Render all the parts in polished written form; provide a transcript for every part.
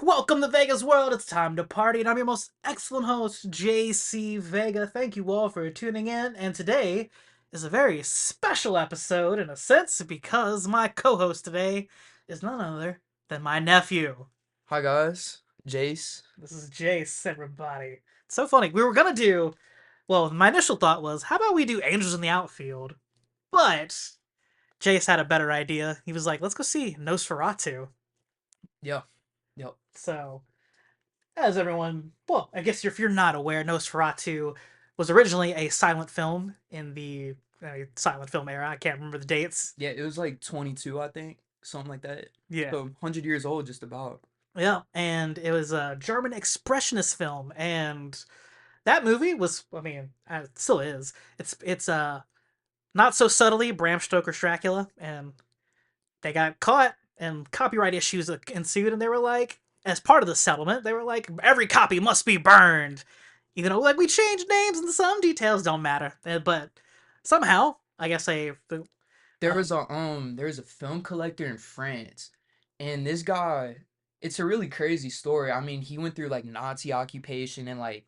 Welcome to Vega's world. It's time to party, and I'm your most excellent host, JC Vega. Thank you all for tuning in, and today is a very special episode in a sense because my co-host today is none other than my nephew. Hi guys, Jace. This is Jase, everybody. It's so funny. We were gonna do, well, my initial thought was, how about we do Angels in the Outfield? But Jace had a better idea. He was like, let's go see Nosferatu. Yeah, yep. So as everyone, well, I guess if you're not aware, Nosferatu was originally a silent film in the silent film era. I can't remember the dates. Yeah, it was like 22, I think, something like that. Yeah. So 100 years old, just about. Yeah, and it was a German expressionist film, and that movie was, I mean, it still is. It's not so subtly Bram Stoker's Dracula, and they got caught, and copyright issues ensued, and they were like, as part of the settlement, they were like, every copy must be burned. Even though, like, we changed names and some details don't matter. But somehow, I guess uh, There was a film collector in France, and this guy, it's a really crazy story. I mean, he went through like Nazi occupation and like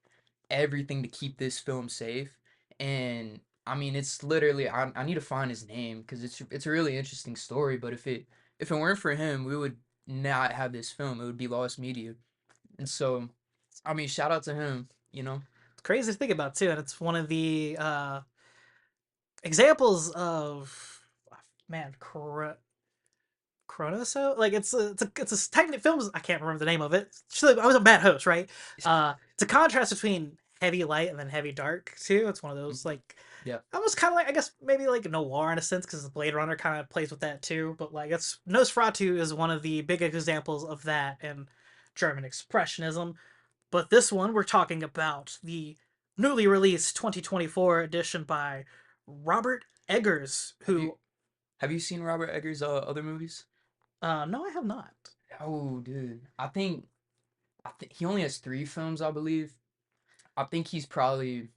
everything to keep this film safe. And I mean, it's literally I need to find his name because it's a really interesting story. But if it weren't for him, we would not have this film. It would be lost media. And so, I mean, shout out to him, you know? it's crazy to think about, too. And it's one of the examples of, man, Chronoso? Like, it's a technical film. I can't remember the name of it. I was a bad host, right? It's a contrast between heavy light and then heavy dark, too. It's one of those, Mhm. like, Yeah. almost kind of like, I guess maybe like noir in a sense because Blade Runner kind of plays with that too. But like it's Nosferatu is one of the big examples of that in German expressionism. But this one we're talking about the newly released 2024 edition by Robert Eggers, Have you who have you seen Robert Eggers' other movies? no, I have not. Oh, dude. I think he only has 3 films, I believe. I think he's probably,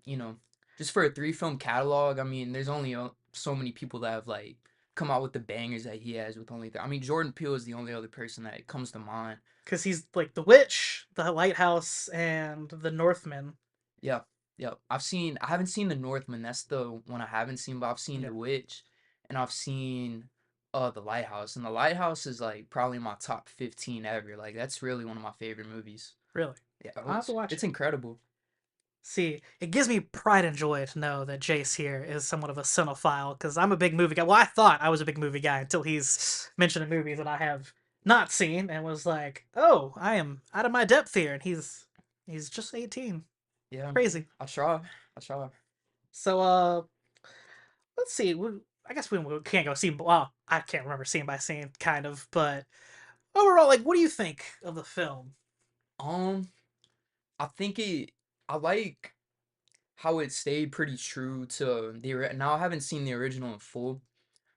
just for a 3 film catalog, I mean, there's only so many people that have like come out with the bangers that he has with only I mean, Jordan Peele is the only other person that comes to mind. Because he's like The Witch, The Lighthouse, and The Northman. Yeah. Yeah. I haven't seen The Northman. That's the one I haven't seen, but I've seen Yeah, The Witch and I've seen The Lighthouse. And The Lighthouse is like probably my top 15 ever. Like that's really one of my favorite movies. really. Yeah, I'll have to watch it's it. incredible. See, it gives me pride and joy to know that Jace here is somewhat of a cinephile because I'm a big movie guy. Well, I thought I was a big movie guy until he's mentioned movies that I have not seen and was like, "Oh, I am out of my depth here," and he's just 18. Yeah. Crazy. I try. I try. So, let's see. I guess we can't go scene. Well, I can't remember scene by scene, kind of, but overall, like, what do you think of the film? Um, I think I like how it stayed pretty true to now I haven't seen the original in full,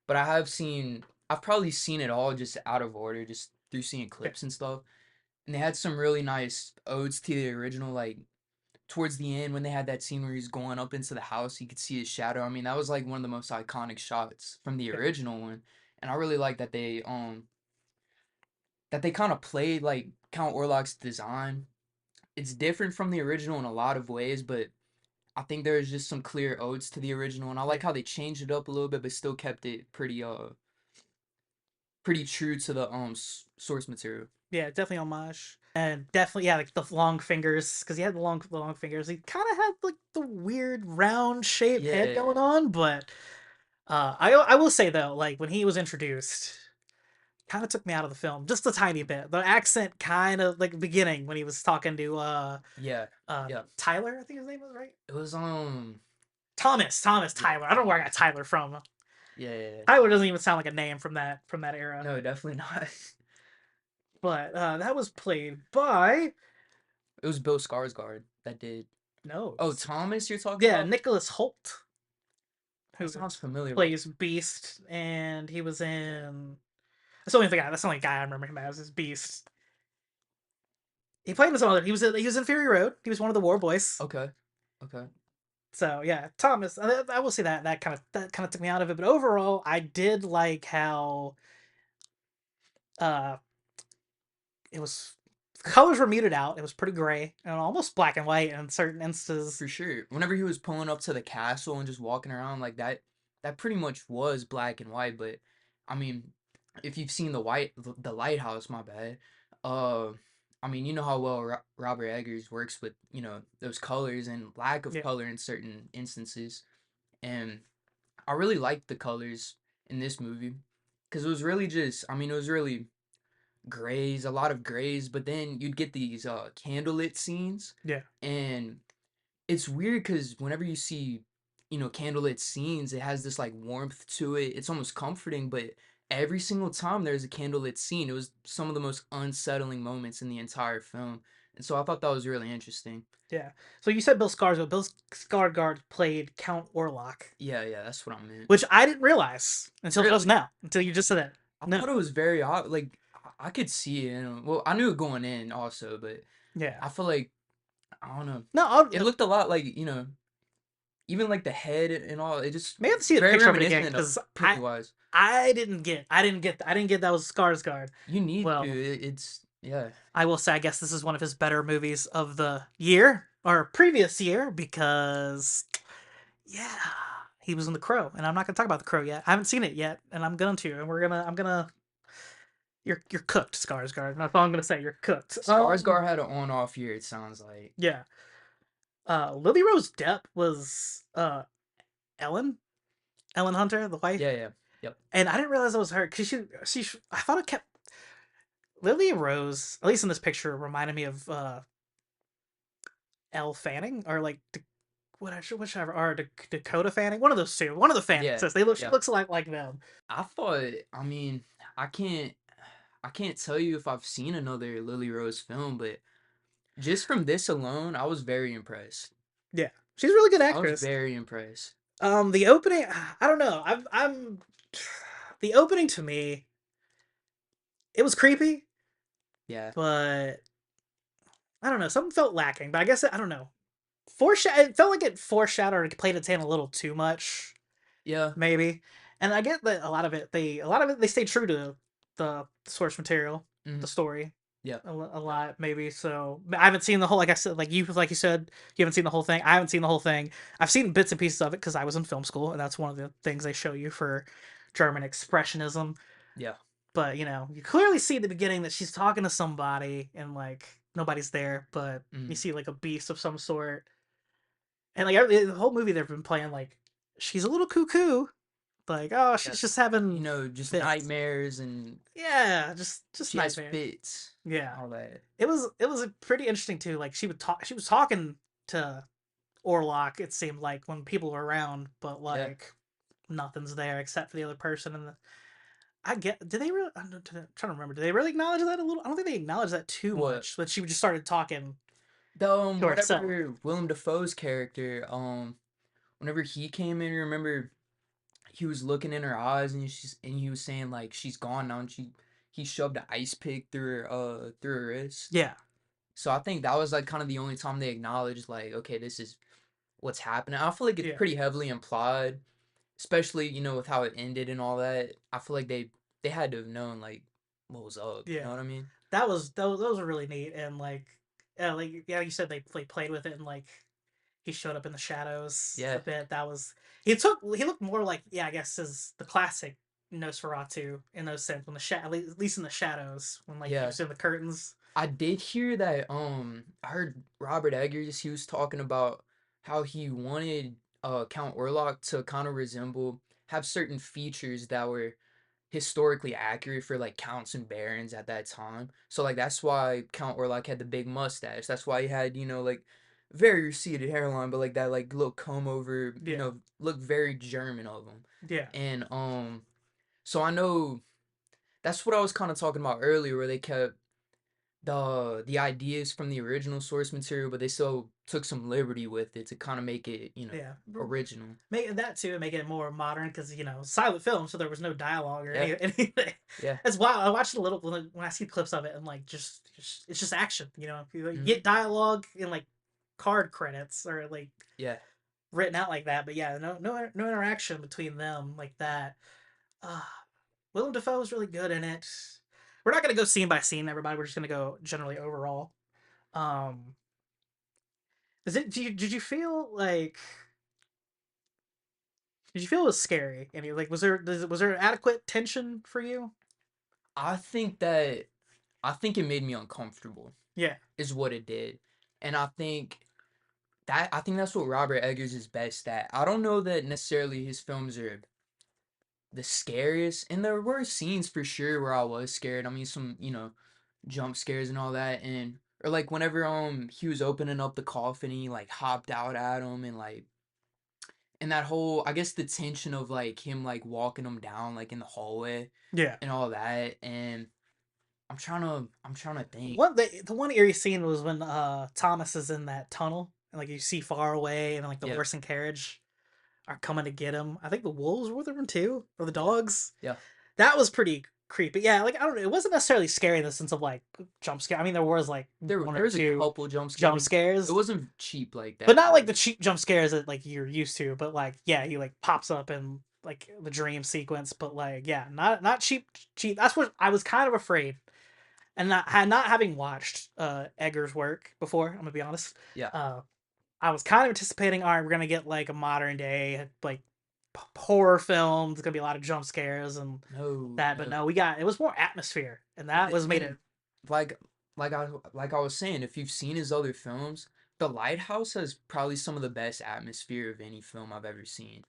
but I've probably seen it all just out of order, just through seeing Yeah, clips and stuff. And they had some really nice odes to the original, like towards the end when they had that scene where he's going up into the house, you could see his shadow. I mean, that was like one of the most iconic shots from the yeah, original one. And I really like that they kind of played like Count Orlok's design. It's different from the original in a lot of ways, but I think there's just some clear odes to the original, and I yeah. like how they changed it up a little bit, but still kept it pretty true to the source material. Yeah, definitely homage, and definitely yeah, like the long fingers because he had the long fingers. He kind of had like the weird round shaped head Yeah, going on, but I will say though, like when he was introduced, kind of took me out of the film just a tiny bit. The accent kind of like beginning when he was talking to yeah, yeah. Tyler, I think his name was right. It was Thomas yeah, Tyler. I don't know where I got Tyler from. yeah, yeah, yeah. Tyler doesn't even sound like a name from that era. No, definitely not. But that was played by It was Bill Skarsgård that did. no, Oh, Thomas, you're talking yeah, about? Nicholas Holt, That who sounds familiar. plays Beast, and he was in. That's the only guy I remember him as is Beast. He played in some other. He was in Fury Road. He was one of the War Boys. Okay, okay. So yeah, Thomas. I will say that kind of took me out of it, but overall, I did like how uh it was colors were muted out. It was pretty gray and almost black and white in certain instances. For sure. Whenever he was pulling up to the castle and just walking around like that, that pretty much was black and white. But I mean, if you've seen the lighthouse, my bad. Uh, I mean, you know how well Robert Eggers works with those colors and lack of Yeah, color in certain instances, and I really liked the colors in this movie because it was really just, I mean, it was really grays, a lot of grays, but then you'd get these candlelit scenes, yeah, and it's weird because whenever you see, candlelit scenes, it has this like warmth to it. It's almost comforting, but every single time there's a candlelit scene, it was some of the most unsettling moments in the entire film. And so I thought that was really interesting. yeah. So you said Bill Skarsgård. Bill Skarsgård played Count Orlok, Yeah, yeah, that's what I meant. which I didn't realize until just Really? now. Until you just said that. I No. thought it was very odd. Like, I could see it. Well, I knew it going in also, but Yeah. I feel like, I don't know. No. It looked a lot like, even like the head and all, it just May have to see the very picture of it again reminiscent of because Pennywise. I didn't get that was Skarsgård. You need to. Well, It's yeah, I will say I guess this is one of his better movies of the year or previous year because yeah, he was in The Crow, and I'm not gonna talk about The Crow yet. I haven't seen it yet, and I'm going to, and I'm gonna. You're cooked, Skarsgård. That's all I'm gonna say. You're cooked. Skarsgård had an on-off year. It sounds like. Yeah. Lily Rose Depp was Ellen Ellen Hunter, the wife, Yeah, yeah, yep, and I didn't realize it was her because I thought it kept Lily Rose, at least in this picture, reminded me of Elle Fanning or like whichever or Dakota Fanning, one of those two, one of the yeah, Fannings. They look, she yeah. looks like them. I thought. I mean, I can't. I can't tell you if I've seen another Lily Rose film, but just from this alone, I was very impressed. Yeah, she's a really good I was actress. very impressed. The opening, I don't know. I'm the opening to me, it was creepy, Yeah, but I don't know. Something felt lacking. But I guess I don't know. It felt like it foreshadowed and played its hand a little too much, yeah, maybe. And I get that a lot of it they stay true to the source material, hmm, the story, yeah, a lot maybe. So I haven't seen the whole. Like I said, like you said, you haven't seen the whole thing. I haven't seen the whole thing. I've seen bits and pieces of it because I was in film school, and that's one of the things they show you for German expressionism. yeah, But you clearly see at the beginning that she's talking to somebody, and like nobody's there, but you hmm, see like a beast of some sort, and like the whole movie they've been playing like she's a little cuckoo, like oh yeah. she's just having Just fits. nightmares and Yeah, just she has nightmare. fits, Yeah, all that. it was a pretty interesting too. Like she was talking to Orlok. It seemed like when people were around, but Yeah. like nothing's there except for the other person. And I get. Did they really? Trying to remember. Did they really acknowledge that a little? I don't think they acknowledged that too What? much. But she just started talking The to herself. whenever Willem Dafoe's character, whenever he came in, remember he was looking in her eyes and he was saying like she's gone now, and he shoved an ice pick through her wrist. Yeah, So I think that was like kind of the only time they acknowledged like, okay, this is what's happening. I feel like it's yeah, pretty heavily implied, especially with how it ended and all that. I feel like they had to have known like what was up. You yeah. know what I mean? Those were really neat and like yeah, you said they played with it and like he showed up in the shadows a Yeah, bit. That was he looked more like yeah I guess as the classic Nosferatu in those sense when at least in the shadows when like he yeah. was in the curtains. I did hear that I heard Robert Eggers, he was talking about how he wanted Count Orlok to kind of resemble have certain features that were historically accurate for like counts and barons at that time. So like that's why Count Orlok had the big mustache. That's why he had, like very receded hairline, but like that like little comb over, Yeah, looked very German of him. yeah, And so I know that's what I was kind of talking about earlier where they kept the ideas from the original source material, but they still took some liberty with it to kind of make it, yeah. original. Make that too, make it more modern because silent film, so there was no dialogue or Yeah, anything. yeah. It's wild. I watched it a little when I see clips of it and like just it's just action. You Hmm. get dialogue in like card credits or like Yeah. written out like that, but yeah, no interaction between them like that. Uh, Willem Dafoe was really good in it. we're not gonna go scene by scene, everybody. We're just gonna go generally overall. Um, is it? Did you feel like? Did you feel it was scary? And like, was there adequate tension for you? I think that I think it made me uncomfortable Yeah, is what it did. And I think that's what Robert Eggers is best at. I don't know that necessarily his films are the scariest, and there were scenes for sure where I was scared. I mean, some jump scares and all that, and or like whenever he was opening up the coffin, and he like hopped out at him, and that whole I guess the tension of like him like walking him down like in the hallway yeah. and all that, and I'm trying to think. The one eerie scene was when Thomas is in that tunnel and like you see far away and like the Yeah, horse and carriage are coming to get him. I think the wolves were with him too, or the yeah, dogs. yeah. That was pretty creepy. Yeah, like I don't know, it wasn't necessarily scary in the sense of like jump scare. I mean, there was like one There or was a two couple jump scares, jump but it scares, wasn't cheap like but that not like though. the cheap jump scares that like you're used to. But like, yeah, he like pops up in like the dream sequence. But like, yeah, not cheap. Cheap. That's what I was kind of afraid. And not having watched Eggers' work before, I'm gonna be honest. Yeah. Uh, I was kind of anticipating, all right, we're gonna get like a modern day like horror film. There's gonna be a lot of jump scares and No, that, but no. no, we got it was more atmosphere, and that was made And it. like like I was saying, if you've seen his other films, The Lighthouse has probably some of the best atmosphere of any film I've ever seen.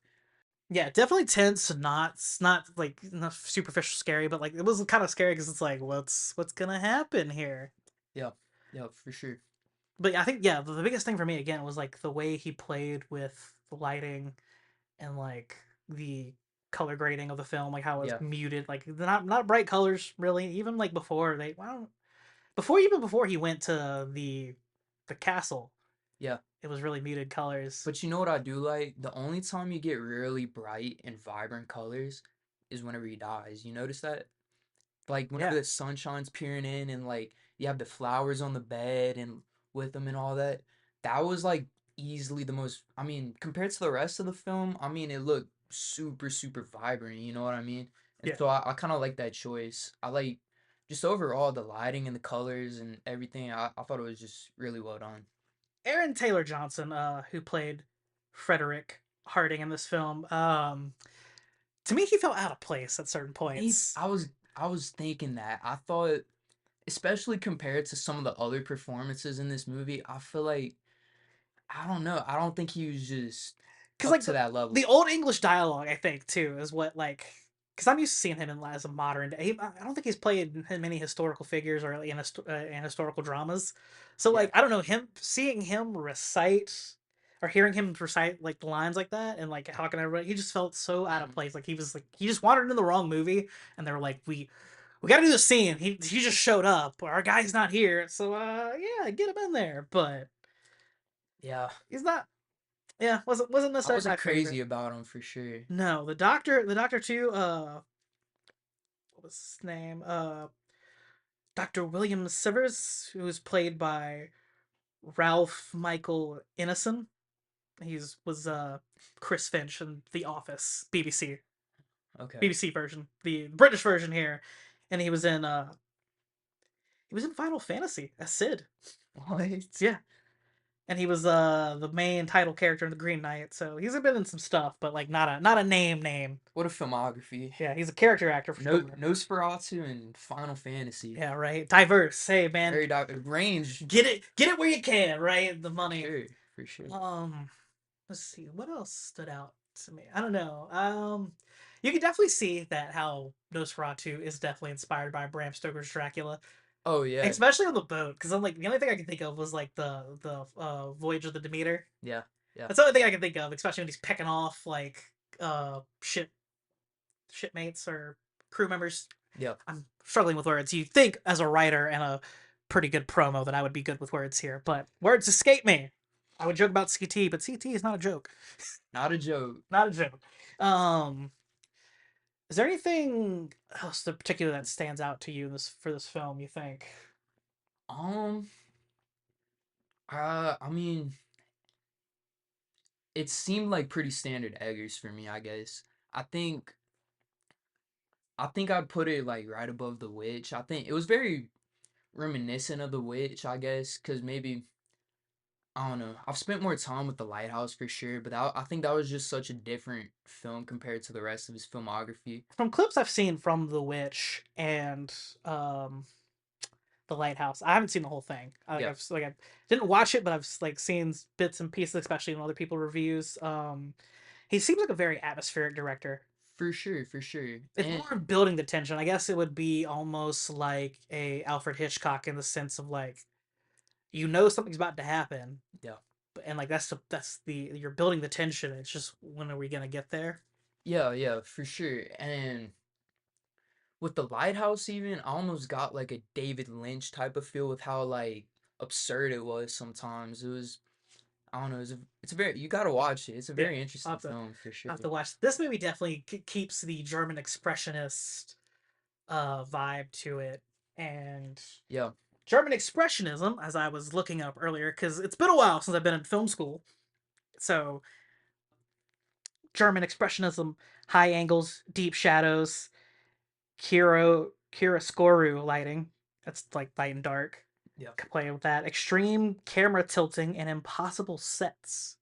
Yeah, definitely tense, not like not superficial scary, but like it was kind of scary because it's like what's gonna happen here. Yeah, yeah, for sure. But I think yeah, the biggest thing for me again was like the way he played with the lighting and like the color grading of the film, like how it was Yeah, muted, like not bright colors really. Even like before they, well, before he went to the castle, yeah. it was really muted colors. But you know what I do like? The only time you get really bright and vibrant colors is whenever he dies. You notice that? Like whenever Yeah, the sunshine's peering in and like you have the flowers on the bed and with them and all that. That was like easily the most, I mean, compared to the rest of the film, I mean, it looked super, super vibrant, you know what I mean? And yeah. so I kind of like that choice. I like just overall the lighting and the colors and everything. I thought it was just really well done. Aaron Taylor Johnson, who played Frederick Harding in this film, to me he felt out of place at certain Me, points. I was thinking that. I thought, especially compared to some of the other performances in this movie, I feel like I don't know. I don't think he was just Because up like to that the level. old English dialogue, I think too is what like because I'm used to seeing him in as a modern day. I don't think he's played in many historical figures or in historical dramas. So Yeah. like I don't know him seeing him recite or hearing him recite like the lines like that and like talking to everybody, he just felt so out of Mhm. place. Like he was like he just wandered into the wrong movie, and they were like we got to do the scene. He just showed up. Our guy's not here, so yeah, get him in there. But Yeah. he's not. Yeah, wasn't I necessarily my wasn't favorite. crazy about him for sure. No, the doctor too. What was his name? Doctor William Sivers, who was played by Ralph Michael Innocent. He's was Chris Finch in The Office, Okay. BBC version, the British version here, and he was in Final Fantasy as Sid. What? Yeah, and he was the main title character in the Green Knight. So he's been in some stuff, but like not a name. What a filmography. Yeah, he's a character actor for No sure. Nosferatu and Final Fantasy. Yeah, right. Diverse. Hey, man, Very range. get it where you can. Right, the For money. sure. For sure. Um, let's see what else stood out to me. I don't know. You can definitely see that how Nosferatu is definitely inspired by Bram Stoker's Dracula, Oh yeah. especially on the boat. Because I'm like the only thing I can think of was like the Voyage of the Demeter. Yeah. Yeah. That's the only thing I can think of, especially when he's pecking off like shipmates or crew members. Yeah. I'm struggling with words. You think as a writer and a pretty good promo that I would be good with words here, but words escape me. I would joke about CT, but CT is not a joke. Not a joke. Not a joke. Um, is there anything else in particular that stands out to you in this for this film? You think? Um. I mean, it seemed like pretty standard Eggers for me. I guess. I think I think I'd put it like right above The Witch. I think it was very reminiscent of The Witch, I guess, because maybe I don't know. I've spent more time with The Lighthouse for sure, but I think that was just such a different film compared to the rest of his filmography. From clips I've seen from The Witch and um, The Lighthouse, I haven't seen the whole thing. Yeah, I didn't watch it, but I've like seen bits and pieces, especially in other people reviews. He seems like a very atmospheric director. for sure, for sure. It's And more of building the tension. I guess it would be almost like a Alfred Hitchcock in the sense of like you know something's about to happen, yeah, and like that's the you're building the tension. It's just when are we gonna get there? yeah, yeah, for sure. And with The Lighthouse, even I almost got like a David Lynch type of feel with how like absurd it was sometimes. It was I don't know. It's a very you gotta watch it. It's a Yeah, very I'll interesting have to film for sure. I'll have to watch. This movie definitely keeps the German expressionist vibe to it, and Yeah, German expressionism, as I was looking up earlier, because it's been a while since I've been in film school. So German expressionism, high angles, deep shadows, chiaroscuro lighting. That's like light and dark. yeah, Play with that. Extreme camera tilting and impossible sets.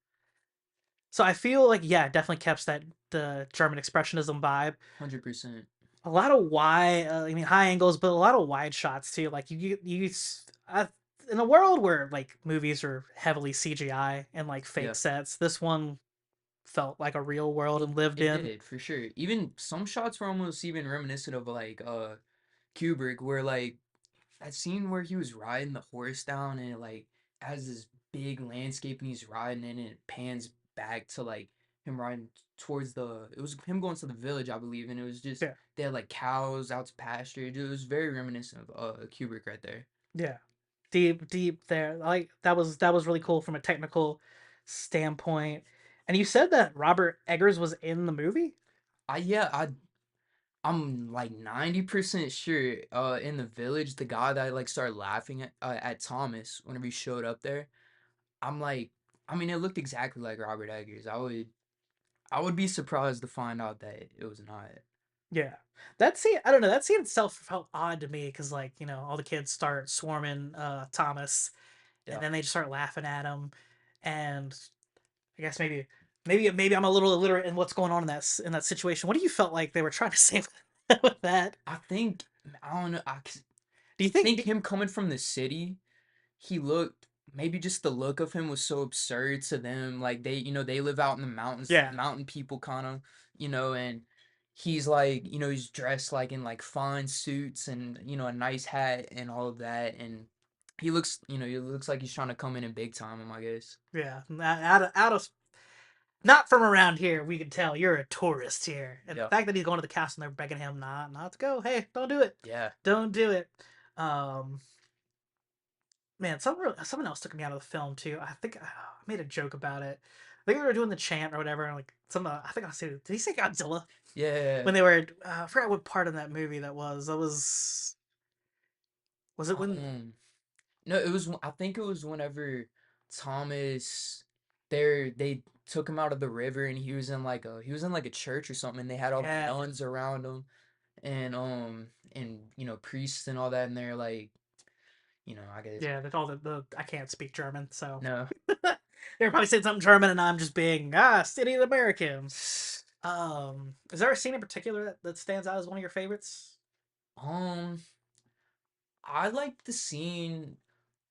So I feel like yeah, it definitely kept that the German expressionism vibe. 100%. A lot of wide, I mean high angles, but a lot of wide shots too. Like in a world where like movies are heavily CGI and like fake Yeah. sets, this one felt like a real world and lived It in. did for sure. Even some shots were almost even reminiscent of like Kubrick, where like that scene where he was riding the horse down and it like has this big landscape and he's riding and it pans back to like him riding towards the it was him going to the village, I believe, and it was just Yeah, they had like cows out to pasture. It was very reminiscent of Kubrick right there. yeah, deep there. Like that was really cool from a technical standpoint. And you said that Robert Eggers was in the movie. I'm like 90% sure in the village the guy that like started laughing at Thomas whenever he showed up there. I'm like I mean it looked exactly like Robert Eggers. I would be surprised to find out that it was not. Yeah. That scene, I don't know, that scene itself felt odd to me because, like, all the kids start swarming Thomas and Yeah. then they just start laughing at him. And I guess maybe I'm a little illiterate in what's going on in that situation. What do you felt like they were trying to say with that? I think I don't know. Do you I think, think him coming from the city, he looked maybe just the look of him was so absurd to them. Like they live out in the mountains, yeah, mountain people kind of, and he's like, he's dressed like in like fine suits and a nice hat and all of that, and he looks like he's trying to come in big time him, I guess. yeah, out of not from around here, we can tell you're a tourist here. And the Yeah, fact that he's going to the castle and they're begging him not to go. Hey, don't do it. yeah, Don't do it. Um, Man, something else took me out of the film too. I think I made a joke about it. I think we were doing the chant or whatever, and like I think I said, did he say Godzilla yeah. when they were? I forgot what part of that movie that was. That was it when? Um, no, I think it was whenever Thomas, they took him out of the river and he was in like a church or something. And they had all the Yeah, nuns around him and priests and all that, and they're like, I guess yeah. That's all the I can't speak German, so no. they're probably saying something German, and I'm just being city American. Is there a scene in particular that stands out as one of your favorites? Um, I like the scene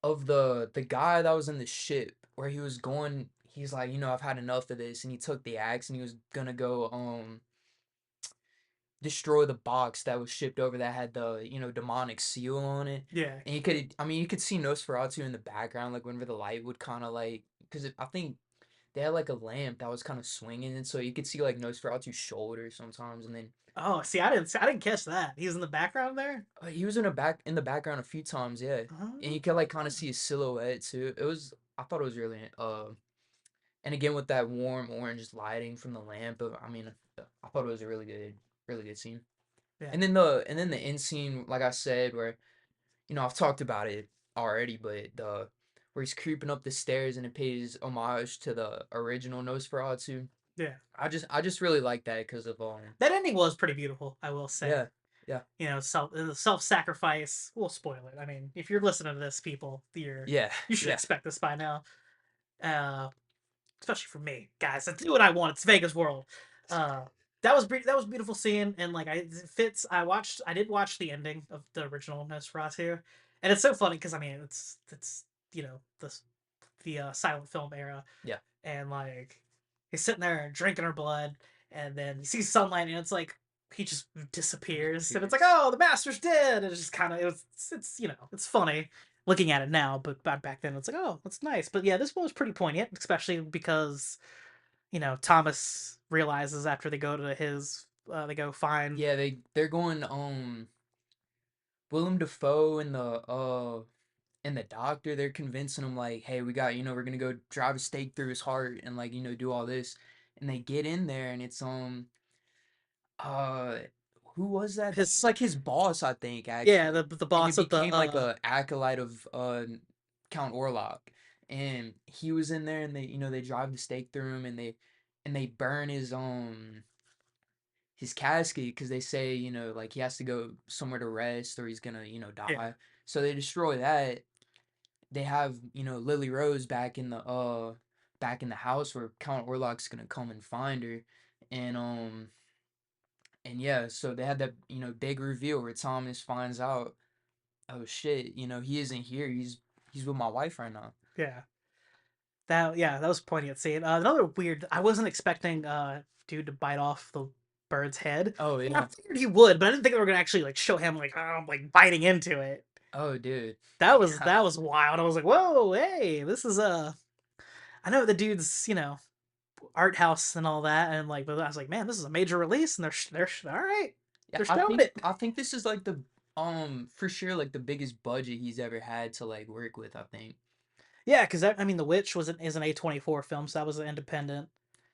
of the guy that was in the ship where he was going. He's like, I've had enough of this, and he took the axe and he was gonna go destroy the box that was shipped over that had the demonic seal on it. Yeah, And you could see Nosferatu in the background, like whenever the light would kind of like, because I think they had like a lamp that was kind of swinging, and so you could see like Nosferatu's shoulder sometimes, and then oh, see, I didn't catch that. He was in the background there. he was in the background a few times, yeah, and you could like kind of Oh. see his silhouette too. I thought it was really and again with that warm orange lighting from the lamp, I mean, I thought it was a really good scene. Yeah, And then the end scene, like I said, where I've talked about it already, but the where he's creeping up the stairs and it pays homage to the original Nosferatu. yeah. I just really like that because of That ending was pretty beautiful, I will say. yeah, Yeah. You know, self sacrifice. We'll spoil it. I mean, if you're listening to this, people, Yeah. you should Yeah. expect this by now. Uh, Especially for me, guys. I do what I want. It's Vega's world. Uh, that was beautiful scene, and like it fits. I did watch the ending of the original Nosferatu, and it's so funny because I mean it's you know the silent film era, Yeah. and like he's sitting there drinking her blood, and then he sees sunlight, and it's like he just disappears, and it's like, Disappears. oh, the master's dead. And it's just kind of it's you know it's funny looking at it now, but back then it's like, oh, that's nice. But yeah, this one was pretty poignant, especially because you know Thomas realizes after they go to his they go find Yeah, they're going Willem Dafoe and the doctor, they're convincing him like, hey, we got, we're gonna go drive a stake through his heart and like, do all this. And they get in there and it's uh who was that? It's his like his boss, I think, yeah actually. the And it boss of the became like a acolyte of Count Orlok. And he was in there and they drive the stake through him and they burn his casket because they say, like he has to go somewhere to rest or he's gonna, yeah die. So they destroy that. They have, Lily Rose back in the house where Count Orlok's gonna come and find her. And and yeah, so they had that, big reveal where Thomas finds out, oh shit, he isn't here. He's with my wife right now. yeah that was a poignant scene. Another weird. I wasn't expecting dude to bite off the bird's head. Oh I yeah. figured he would, but I didn't think they were gonna actually like show him like biting into it. Oh dude. Yeah. That was wild. I was like, whoa, hey, this is I know the dude's art house and all that, and like, but I was like, man, this is a major release, and they're all right, Yeah, they're I showing think it. I think this is like the for sure like the biggest budget he's ever had to like work with, I think. Yeah, because I mean, The Witch is an A24 film, so that was an independent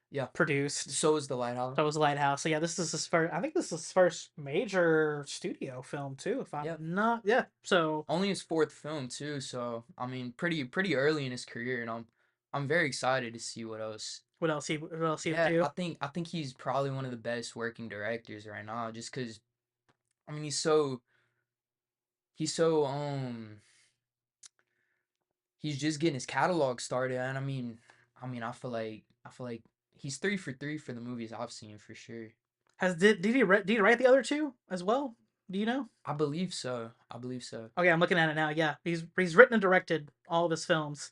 Yeah. produced. So is the Lighthouse. So it was Lighthouse. So yeah, this is his first. I think this is his first major studio film too. If I'm Yeah. not, yeah. So Only his fourth film too, so I mean pretty early in his career and I'm very excited to see what else. what else he would Yeah, do? I think he's probably one of the best working directors right now just cuz I mean he's so he's just getting his catalog started and I mean I feel like he's 3 for 3 for the movies I've seen for sure. Did he write the other two as well? Do you know? I believe so. I believe so. Okay, I'm looking at it now. Yeah, he's written and directed all of his films,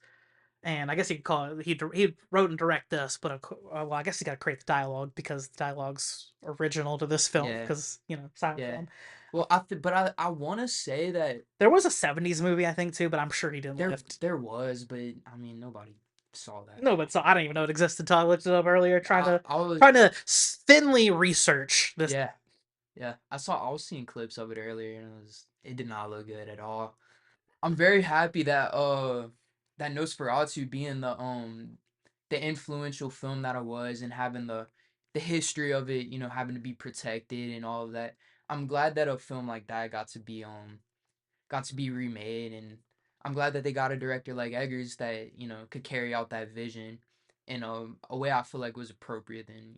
and I guess you could call it he wrote and direct this, but well, I guess he got to create the dialogue because the dialogue's original to this film Yeah. because silent Yeah. film. Well, but I want to say that There was a '70s movie I think too, but I'm sure he didn't there lift. there was, but I mean nobody saw that. No, but so I don't even know it existed until I looked it up earlier, I was trying to thinly research this. yeah. Yeah. I was seeing clips of it earlier and it did not look good at all. I'm very happy that Nosferatu being the influential film that it was and having the history of it, having to be protected and all of that. I'm glad that a film like that got to be remade and I'm glad that they got a director like Eggers that, could carry out that vision in a way I feel like was appropriate and.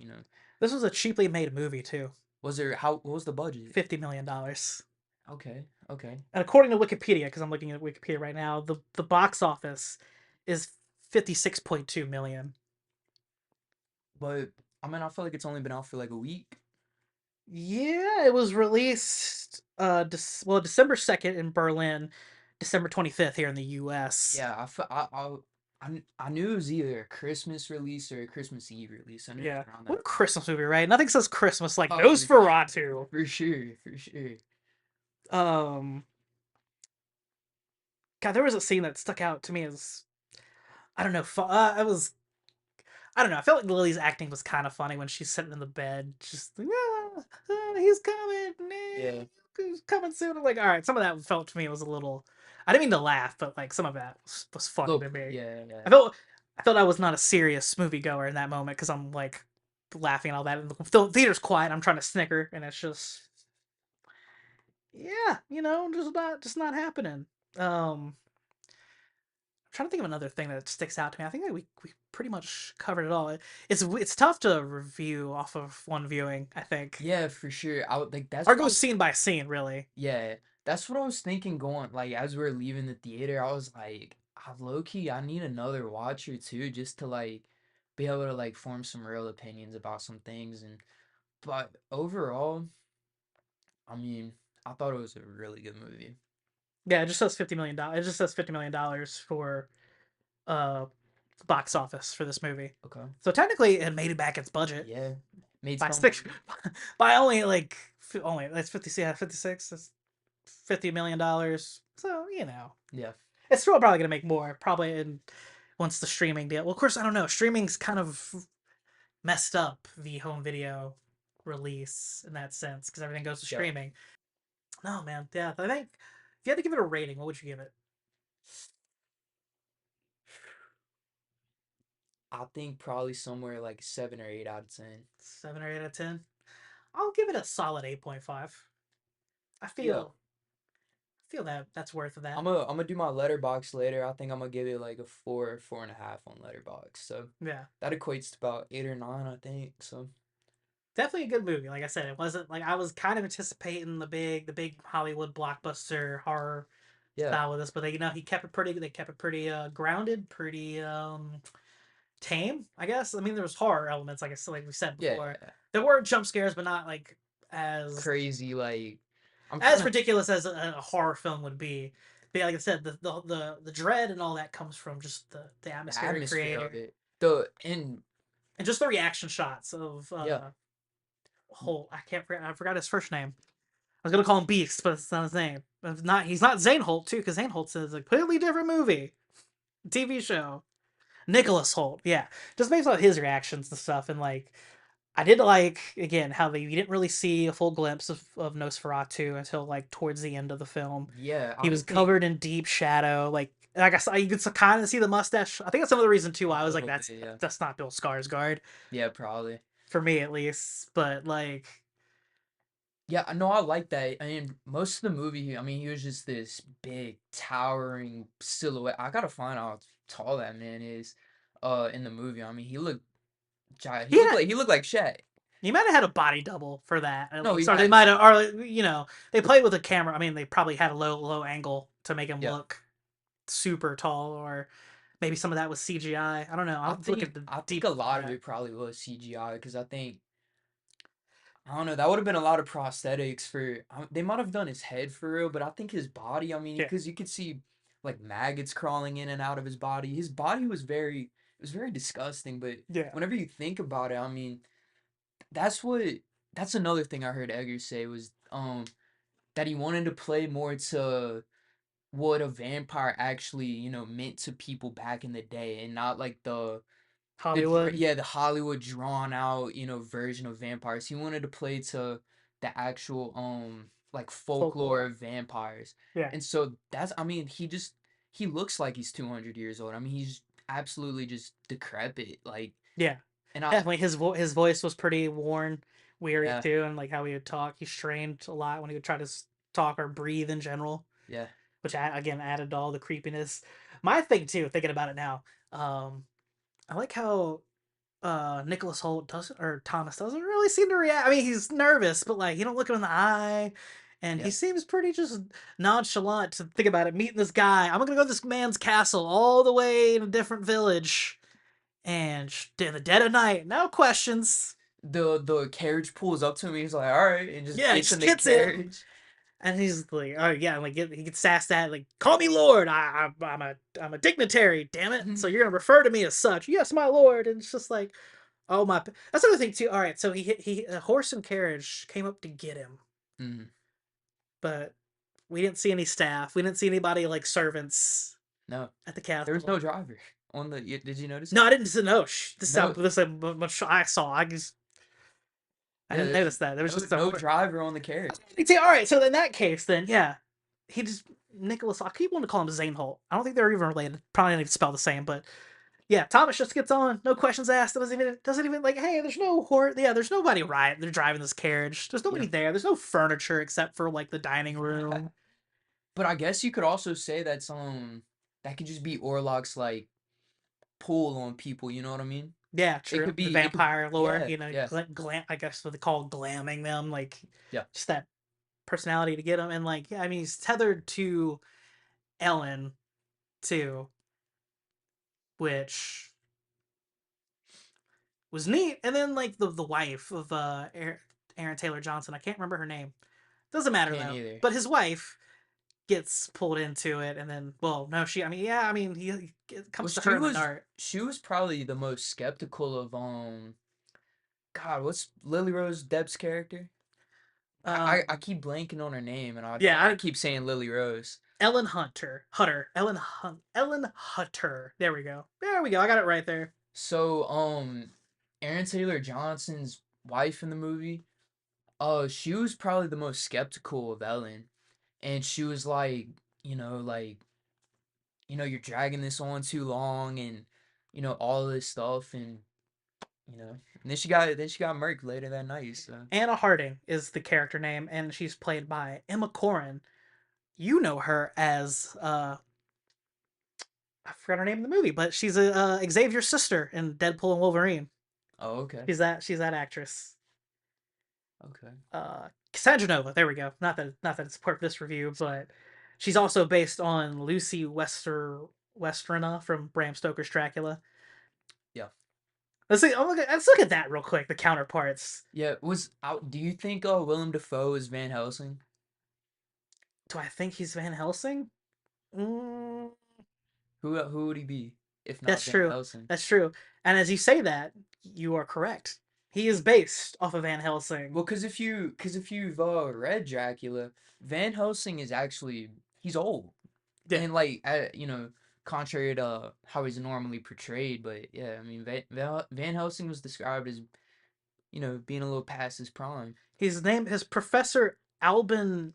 This was a cheaply made movie too, What was the budget? $50 million. Okay, okay. And according to Wikipedia, because I'm looking at Wikipedia right now, the box office is 56.2 million. But I mean I feel like it's only been out for like a week. Yeah, it was released December 2nd in Berlin, December 25th here in the US. Yeah, I knew it was either a Christmas release or a Christmas Eve release. I knew it Yeah. was around What that a time. Christmas movie, right? Nothing says Christmas like Oh, Nosferatu. for sure, for sure. Um God, there was a scene that stuck out to me as I don't know, it was I don't know. I felt like Lily's acting was kind of funny when she's sitting in the bed, just like, he's coming, Yeah. he's coming soon. I'm like, all right, some of that felt to me was a little. I didn't mean to laugh, but like some of that was funny to Look, me. yeah, yeah. I felt I felt I was not a serious moviegoer in that moment because I'm like laughing and all that, and the theater's quiet. I'm trying to snicker, and it's just just not happening. I'm trying to think of another thing that sticks out to me. I think that we pretty much covered it all. It's tough to review off of one viewing, I think. Yeah, for sure. I would like that's Or what I go was scene by scene, really. yeah, that's what I was thinking going like as we are leaving the theater, I was like, I low key I need another watch or two just to like be able to like form some real opinions about some things and but overall, I mean, I thought it was a really good movie. Yeah, it just says $50 million. It just says $50 million for uh box office for this movie. Okay. So technically, it made it back its budget Yeah. Made by some six, by only like only that's 50. Yeah, 56. That's $50 million. So yeah. it's still probably gonna make more. Probably once the streaming deal. Well, of course, I don't know. Streaming's kind of messed up the home video release in that sense because everything goes to Yeah. streaming. No, man. Yeah, I think if you had to give it a rating, what would you give it? I think probably somewhere like 7 or 8 out of 10. 7 or 8 out of 10. I'll give it a solid 8.5. I Yeah. feel that that's worth of that. I'm gonna do my letterbox later. I think I'm gonna give it like a 4, 4.5 on letterbox. So Yeah, that equates to about 8 or 9, I think. So definitely a good movie. Like I said, it wasn't like I was kind of anticipating the big Hollywood blockbuster horror yeah. style with this, but he kept it pretty. They kept it pretty grounded, pretty tame. I guess. I mean, there was horror elements, like I said, like we said Yeah. before. There were jump scares, but not like as Crazy like I'm trying as to ridiculous as a horror film would be. But yeah, like I said, the dread and all that comes from just the the atmosphere it atmosphere of created it. The and and just the reaction shots of yeah. Holt. I forgot his first name. I was gonna call him Beast, but it's not his name. It's not. He's not Zane Holt too, because Zane Holt is a completely different movie, TV show. Nicholas Holt, yeah, just based on his reactions and stuff, and like I did like again how you didn't really see a full glimpse of Nosferatu until like towards the end of the film. Yeah, I He was don't think covered in deep shadow, like I saw you could kind of see the mustache. I think that's another reason too a why I was like little bit, yeah. that's not Bill Skarsgård Yeah, probably. for me at least, but like Yeah, no, I like that. I mean, most of the movie, I mean, he was just this big, towering silhouette. I gotta find out how tall that man is, in the movie. I mean, he had he looked like Shaq. he might have had a body double for that at No, he least, or they had might to. have, or they played with a camera. I mean, they probably had a low angle to make him Yeah, look super tall, or maybe some of that was CGI. I don't know. I'll have to look at the I think a deep of lot of that. it probably was CGI because I don't know, that would have been a lot of prosthetics for. They might have done his head for real, but I think his body. I mean, Yeah, because you could see like maggots crawling in and out of his body. His body was very disgusting. But yeah. whenever you think about it, I mean that's what that's another thing I heard Edgar say was that he wanted to play more to what a vampire actually, meant to people back in the day and not like Hollywood yeah, the Hollywood drawn out, version of vampires. He wanted to play to the actual like folklore folklore. of vampires. Yeah, And so that's I mean, he looks like he's 200 years old. I mean, he's absolutely just decrepit like yeah. and I Definitely, his voice was pretty worn, weary yeah, too, and like how he would talk. He strained a lot when he would try to talk or breathe in general, yeah. which again added to all the creepiness. My thing too, thinking about it now, I like how Nicholas Holt doesn't or Thomas doesn't really seem to react. I mean, he's nervous, but like you don't look him in the eye, and he Yeah. seems pretty just nonchalant to think about it. Meeting this guy, I'm gonna go to this man's castle all the way in a different village, and in the dead of night, no questions. The carriage pulls up to him. He's like, "All right," and just Yeah, he gets in just the gets in, carriage. and he's like, "Oh yeah," like he gets sassed at, like, "Call me Lord. I'm a dignitary. Damn it! So you're gonna refer to me as such? Yes, my lord." And it's just like, oh my. That's another thing too. All right, so he a horse and carriage came up to get him, Mhm. but we didn't see any staff. We didn't see anybody like servants No, at the there was no castle. driver on the. Did you notice No, that? I didn't know. This is how No, this is how much I saw. I yeah, didn't there's notice that. There was just a no horse. driver on the carriage. All right, so in that case, then yeah, he just Nicholas. I keep wanting to call him Zane Holt. I don't think they're even related. Probably not even spelled the same, but yeah, Thomas just gets on, no questions asked. Doesn't even like, hey, there's no horse. Yeah, there's nobody right. They're driving this carriage. There's nobody Yeah, there. There's no furniture except for like the dining room. but I guess you could also say that could just be Orlok's like pull on people. You know what I mean? Yeah, It true. could The be. It could. vampire lore, Yeah. Yeah. glam. I guess what they call glamming them, like Yeah. just that personality to get him. And like, yeah, I mean, he's tethered to Ellen too, which was neat. And then like the wife of Aaron Taylor Johnson, I can't remember her name. Doesn't matter Can't though. either. But his wife gets pulled into it, and then well, no, she. I mean, yeah, I mean, he it Well, comes to her in the dark. she was probably the most skeptical of God, what's Lily Rose Depp's character? I Um, keep blanking on her name, and yeah, I keep saying Lily Rose. Ellen Hutter. There we go. There we go. I got it right there. So Aaron Taylor Johnson's wife in the movie, she was probably the most skeptical of Ellen, and she was like, you know, like you're dragging this on too long, and all this stuff, and and then she got murked later that night. So Anna Harding is the character name, and she's played by Emma Corrin. You know her as I forgot her name in the movie, but she's a Xavier's sister in Deadpool and Wolverine. oh, okay, She's that actress. okay, Cassandra Nova. There we go. Not that it's part of this review, but she's also based on Lucy Westrina from Bram Stoker's Dracula. yeah. Let's see. Let's look at that real quick. The counterparts. Yeah, was out. Do you think Willem Dafoe is Van Helsing? Do I think he's Van Helsing? Mm, Who would he be if not that's Van true. Helsing? That's true. And as you say that, you are correct. He is based off of Van Helsing. Well, cause if you've read Dracula, Van Helsing is actually he's old Yeah, and like contrary to how he's normally portrayed. But yeah, I mean Van Helsing was described as being a little past his prime. his name is Professor Albin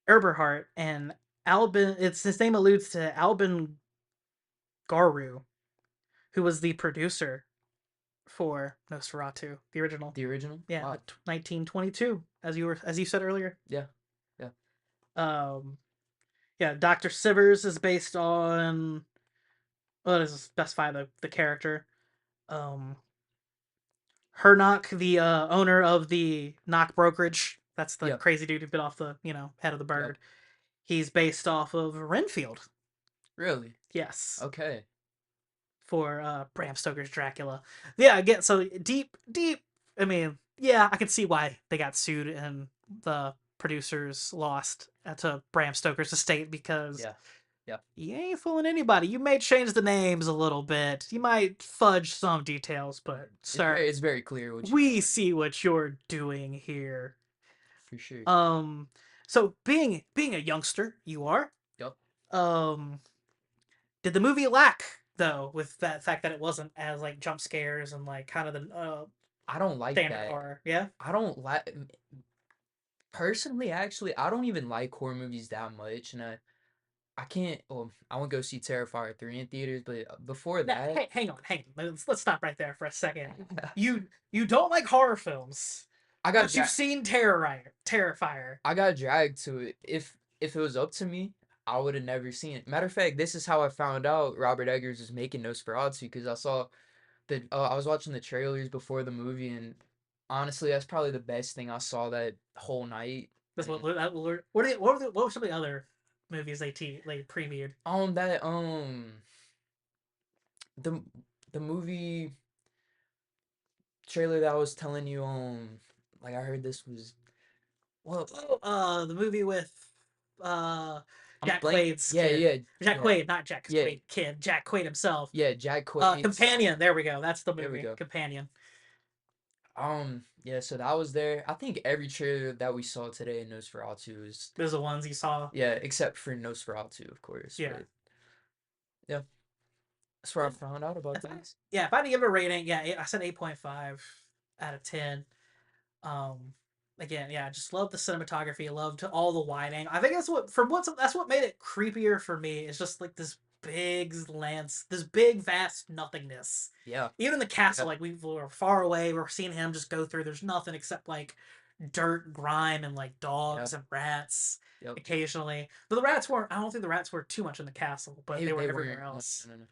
Eberhardt, and Albin. It's his name alludes to Albin Garu, who was the producer for Nosferatu, the original. The original. Yeah, the Wow. 1922, as you said earlier. Yeah. Yeah. Um, yeah, Doctor Sivers is based on. Well, it doesn't specify the character. Um, Hernock, the owner of the Knock brokerage. That's the Yep. crazy dude who bit off the head of the Yep. bird. He's based off of Renfield. Really. Yes, Okay. for Bram Stoker's Dracula. Yeah, again, so deep. I mean, yeah, I can see why they got sued and the producers lost to Bram Stoker's estate because Yeah. Yeah. you ain't fooling anybody. You may change the names a little bit. You might fudge some details, but sir, It's very clear what you're we doing see what you're doing here. for sure. Um, so being a youngster, you are. Yep. Um, did the movie lack though with that fact that it wasn't as like jump scares and like kind of the I don't like standard that. horror? Yeah, I don't like personally. Actually, I don't even like horror movies that much, and I can't. Well, I won't go see Terrifier 3 in theaters, but before now that, hey, hang on, let's stop right there for a second. You don't like horror films, I got but you've dra- seen Terrifier. I got dragged to it. If it was up to me, I would have never seen it. Matter of fact, this is how I found out Robert Eggers was making Nosferatu because I saw I was watching the trailers before the movie, and honestly, that's probably the best thing I saw that whole night. That's And what were some of the other movies they previewed? that the the movie trailer that I was telling you like I heard this was well Oh, the movie with uh I'm Jack blank Quaid's yeah kid. yeah Jack yeah Quaid, not Jack yeah Quaid kid. Jack Quaid himself. yeah Jack Quaid's Companion. There we go. That's the there we movie. go Companion. yeah, so that was there. I think every trailer that we saw today in Nosferatu is Those are the ones you saw. yeah, except for Nosferatu, of course. Yeah. But yeah, that's where I found out about this. Yeah, if I had to give it a rating, yeah, I said 8.5 out of 10. Um, again, yeah, I just love the cinematography. Loved all the wide angle. I think that's what made it creepier for me. It's just like this big vast nothingness. Yeah, Even in the castle, yeah, like we were far away. We're seeing him just go through. There's nothing except like dirt, grime, and like Yeah. dogs and rats Yep. occasionally. But the rats weren't. I don't think the rats were too much in the castle, but they were They everywhere weren't. No, else. no, no,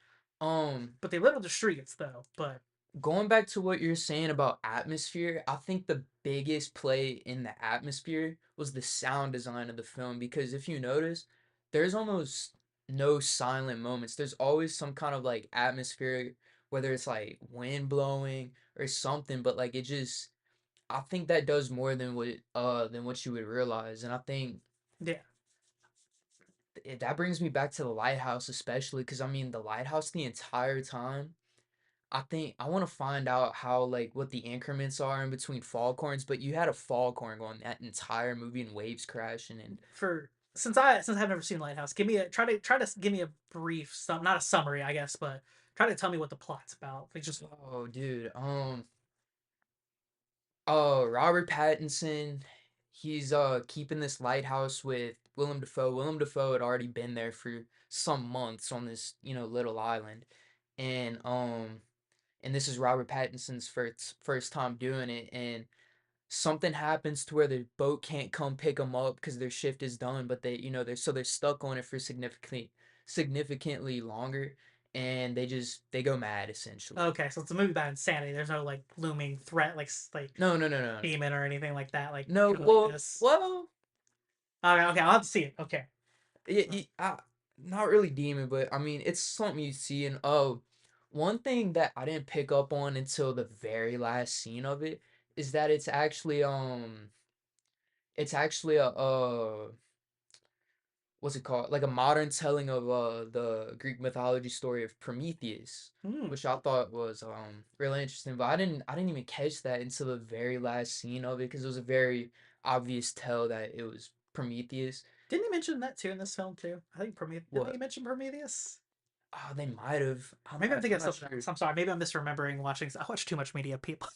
no. But they lived in the streets though. But Going back to what you're saying about atmosphere, I think the biggest play in the atmosphere was the sound design of the film because if you notice, there's almost no silent moments. There's always some kind of like atmosphere, whether it's like wind blowing or something, but like it just I think that does more than what you would realize. And I think yeah, that brings me back to the lighthouse especially because I mean the lighthouse the entire time I think I want to find out how like what the increments are in between foghorns, but you had a foghorn going that entire movie and waves crashing and for since I've never seen Lighthouse, give me a try to give me a brief not a summary, I guess, but try to tell me what the plot's about. Like just oh dude, oh Robert Pattinson, he's keeping this lighthouse with Willem Dafoe. Willem Dafoe had already been there for some months on this little island, and and this is Robert Pattinson's first time doing it, and something happens to where the boat can't come pick them up because their shift is done, but they're stuck on it for significantly longer, and they go mad essentially. okay, so it's a movie about insanity. There's no like looming threat like No, no, no, no, no. demon or anything like that. Like No, kind of like well, this. well, Okay, okay, I'll have to see it. Okay. not really demon, but I mean it's something you see. And oh, one thing that I didn't pick up on until the very last scene of it is that it's actually a what's it called? Like a modern telling of the Greek mythology story of Prometheus, Hmm. which I thought was really interesting. But I didn't even catch that until the very last scene of it because it was a very obvious tell that it was Prometheus. Didn't he mention that too in this film too? I think Prometheus. Didn't he What? mention Prometheus? Oh, they might have. Or maybe I'm thinking I'm of not something sure. else. I'm sorry. Maybe I'm misremembering watching. I watch too much media, people.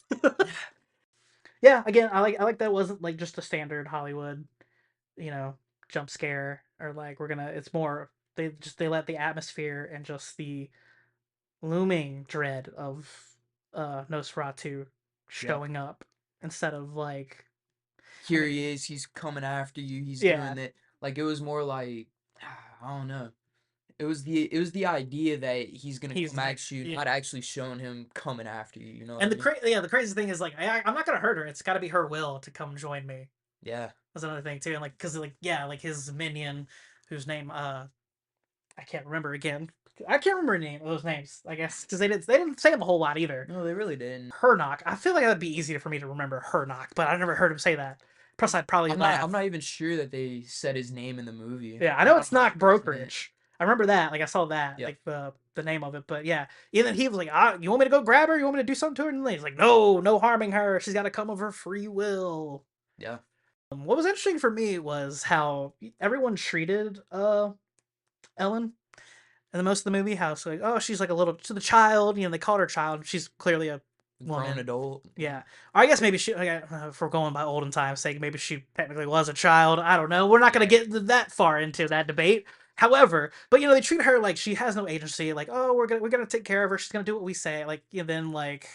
Yeah. Again, I like that it wasn't like just a standard Hollywood, you know, jump scare or like we're gonna. It's more they let the atmosphere and just the looming dread of Nosferatu Yep. showing up instead of like I Here mean he is. He's coming after you. He's yeah doing that. Like it was more like I don't know. It was the idea that he's gonna he's come like at you, yeah. not actually showing him coming after you. You know what I And mean? the crazy thing is like I'm not gonna hurt her. It's got to be her will to come join me. Yeah. That's another thing too. And like because like yeah like his minion whose name I can't remember again. I can't remember any of those names. I guess because they didn't say them a whole lot either. No, they really didn't. Hernock. I feel like that'd be easier for me to remember Hernock, but I never heard him say that. Plus, I'd probably I'm laugh. not even sure that they said his name in the movie. Yeah, I I'm know not it's Knock 100%. Brokerage. I remember that. Like I saw that, Yeah. like the name of it. But yeah, and then he was like, "You want me to go grab her? You want me to do something to her?" And he's like, "No, no harming her. She's got to come of her free will." Yeah. What was interesting for me was how everyone treated Ellen in the most of the movie. How it's like, oh, she's like a little to the child. You know, they called her child. She's clearly a Grown woman. adult. Yeah. Yeah. Or I guess maybe she, if we're going by olden times' sake, maybe she technically was a child. I don't know. We're not going Yeah. to get that far into that debate. However, but they treat her like she has no agency. Like, oh, we're gonna take care of her. She's gonna do what we say. Like, then like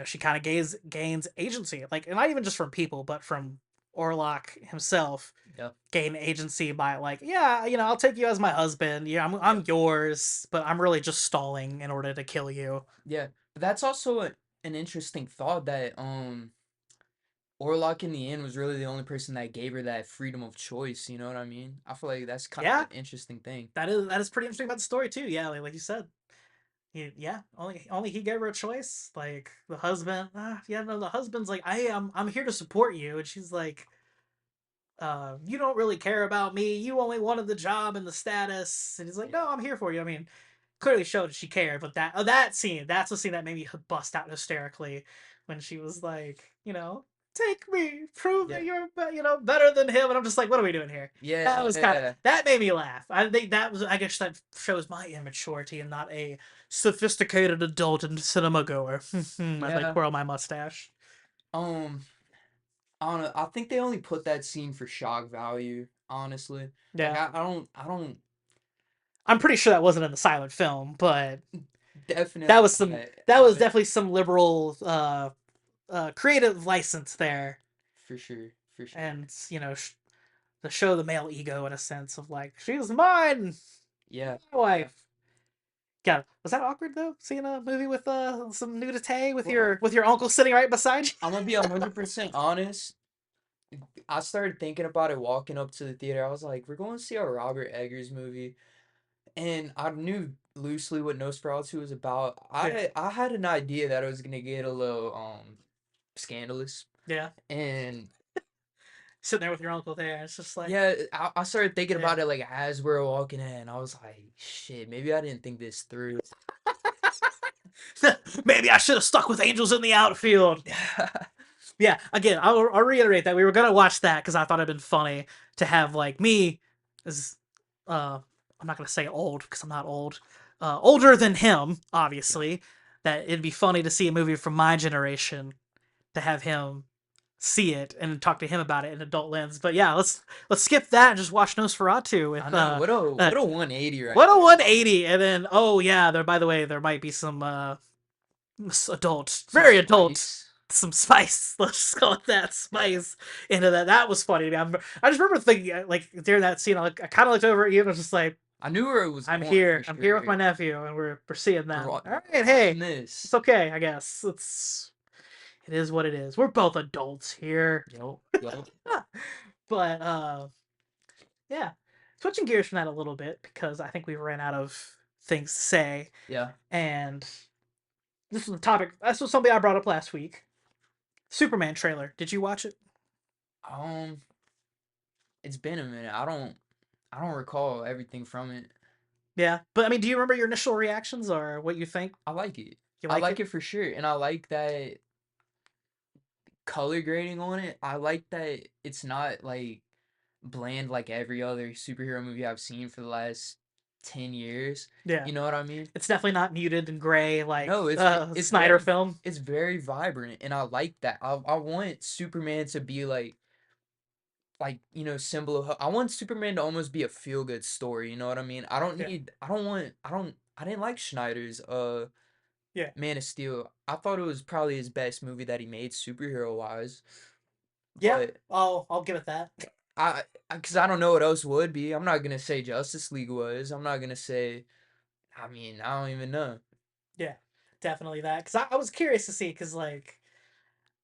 she kind of gains agency. Like, and not even just from people, but from Orlok himself Yeah. gain agency by like, yeah, I'll take you as my husband. Yeah, Yeah. I'm yours, but I'm really just stalling in order to kill you. Yeah. But that's also an interesting thought that Orlok in the end was really the only person that gave her that freedom of choice. You know what I mean? I feel like that's kind of Yeah, an interesting thing. that is pretty interesting about the story too. Yeah, like you said, yeah, only he gave her a choice. Like the husband, yeah, no, the husband's like, I'm here to support you, and she's like, you don't really care about me. You only wanted the job and the status, and he's like, Yeah. no, I'm here for you. I mean, clearly showed that she cared, but that scene, that's the scene that made me bust out hysterically when she was like, take me, prove Yeah. that you're better than him, and I'm just like, what are we doing here? That was kind of Yeah. that made me laugh. I think that was I guess that shows my immaturity and not a sophisticated adult and cinema goer. As I Yeah. twirl my mustache. Um, I don't know. I think they only put that scene for shock value, honestly. Like Yeah, I don't I'm pretty sure that wasn't in the silent film, but definitely not. that was But definitely some liberal creative license there. for sure, for sure. and to show the male ego in a sense of like she's mine, Yeah, my yeah. wife. Yeah, was that awkward though? Seeing a movie with some nudity with Well, your uncle sitting right beside you. I'm gonna be 100% honest. I started thinking about it walking up to the theater. I was like, we're going to see a Robert Eggers movie, and I knew loosely what Nosferatu was about. Yeah, I had an idea that it was gonna get a little scandalous, yeah. and Sitting there with your uncle there, it's just like, yeah, I started thinking yeah. about it like as we were walking in. I was like, shit, maybe I didn't think this through. Maybe I should have stuck with Angels in the Outfield. Yeah, again, I'll reiterate that we were gonna watch that because I thought it'd been funny to have like me as I'm not gonna say old because I'm not old, older than him, Yeah. obviously. That it'd be funny to see a movie from my generation to have him see it and talk to him about it in adult lens. But yeah, let's skip that and just watch Nosferatu I with know uh what a 180 right what a there. 180, and then oh yeah, there by the way there might be some adult, Some very adult, spice. some spice. Let's just call it that spice into that. That was funny to me. I just remember thinking like during that scene, I kind of looked over at you and was just like, I knew where it was "I'm going for here. I'm here with sure. my nephew, and we're seeing We're, that. wa- All right, we're watching hey, it's this. okay. I guess it is what it is. We're both adults here, Yup, yup. but yeah." Switching gears from that a little bit because I think we've ran out of things to say, Yeah. and this was the topic. This was something I brought up last week. Superman trailer. Did you watch it? Um, it's been a minute. I don't recall everything from it. Yeah, but I mean, do you remember your initial reactions or what you think? I like it. You I like like it? it for sure, and I like that color grading on it. I like that it's not like bland like every other superhero movie I've seen for the last 10 years. Yeah, You know what I mean? it's definitely not muted and gray like No, Snyder film. it's very vibrant, and I like that. I want Superman to be symbol of I want Superman to almost be a feel good story, you know what I mean? Yeah, I didn't like Schneider's yeah, Man of Steel. I thought it was probably his best movie that he made superhero wise, yeah. but I'll give it that. because I don't know what else would be. I'm not gonna say Justice League was. I'm not gonna say. I mean, I don't even know. Yeah, definitely that. Because I was curious to see because like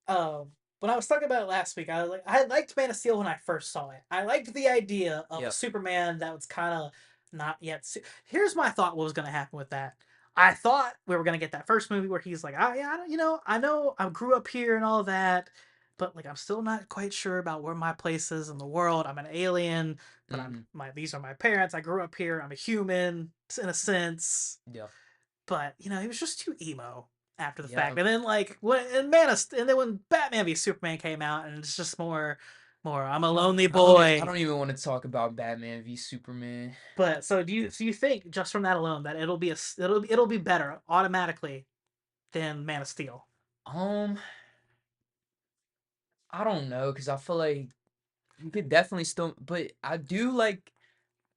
um when I was talking about it last week, I was like I liked Man of Steel when I first saw it. I liked the idea of a Yeah. Superman that was kind of not yet. Here's my thought: what was going to happen with that? I thought we were going to get that first movie where he's like, "Ah, yeah, I know, I grew up here and all that, but like I'm still not quite sure about where my place is in the world. I'm an alien, but Hmm. these are my parents. I grew up here. I'm a human in a sense." Yeah. But he was just too emo after the Yeah. fact. And then like and then when Batman v Superman came out, and it's just more I'm a lonely I boy. don't even want to talk about Batman v Superman. But so do you think just from that alone that it'll be better automatically than Man of Steel? Um, I don't know because I feel like you could definitely still, but I do like.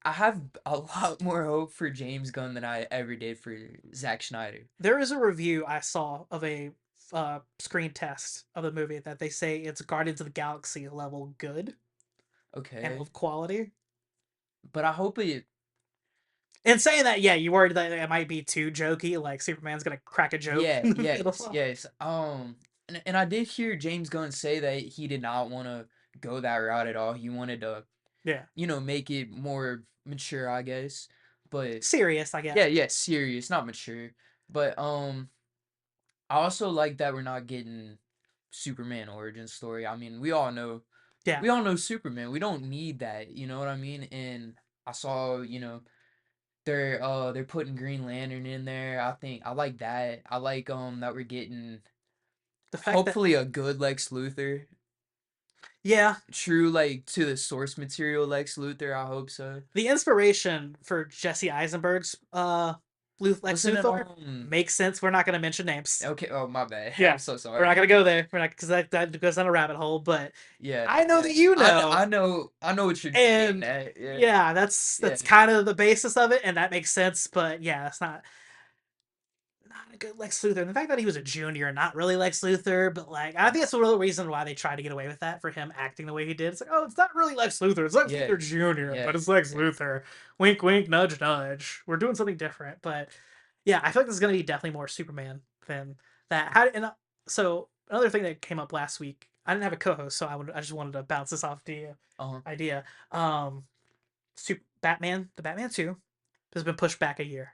I have a lot more hope for James Gunn than I ever did for Zack Snyder. There is a review I saw of a screen test of the movie that they say it's Guardians of the Galaxy level good and Okay, of quality. but I hope it. And saying that, yeah, you worried that it might be too jokey, like Superman's gonna crack a joke Yeah, in the yes, middle. yes. And I did hear James Gunn say that he did not want to go that route at all. He wanted to, Yeah, make it more mature, I guess. But serious, I yeah, guess. yeah, serious, not mature. But I also like that we're not getting Superman origin story. I mean, Yeah, we all know Superman. We don't need that, you know what I mean? And I saw, they're putting Green Lantern in there. I think I like that. I like that we're getting the fact that hopefully a good Lex Luthor. yeah, True like to the source material Lex Luthor, I hope so. the inspiration for Jesse Eisenberg's Lex Wasn't it Luthor makes sense. We're not gonna mention names. okay, oh my bad. I'm Yeah, so we're not sorry. gonna go there. We're not because that goes down a rabbit hole. But Yeah, I know yeah. that you know, I know what you're getting and at. Yeah. yeah, Yeah. that's kind of the basis of it, and that makes sense. But yeah, that's not. not a good Lex Luthor. And the fact that he was a junior, not really Lex Luthor, but like I think that's one of the reasons why they tried to get away with that for him acting the way he did. It's like, oh, it's not really Lex Luthor. It's Lex Yeah, Luthor Junior, yeah, but it's Lex yeah. Luthor. Wink, wink, nudge, nudge. We're doing something different. But yeah, I feel like this is gonna be definitely more Superman than that. So another thing that came up last week. I didn't have a co-host, so I just wanted to bounce this off the Uh-huh. idea. Batman, the Batman 2 has been pushed back a year.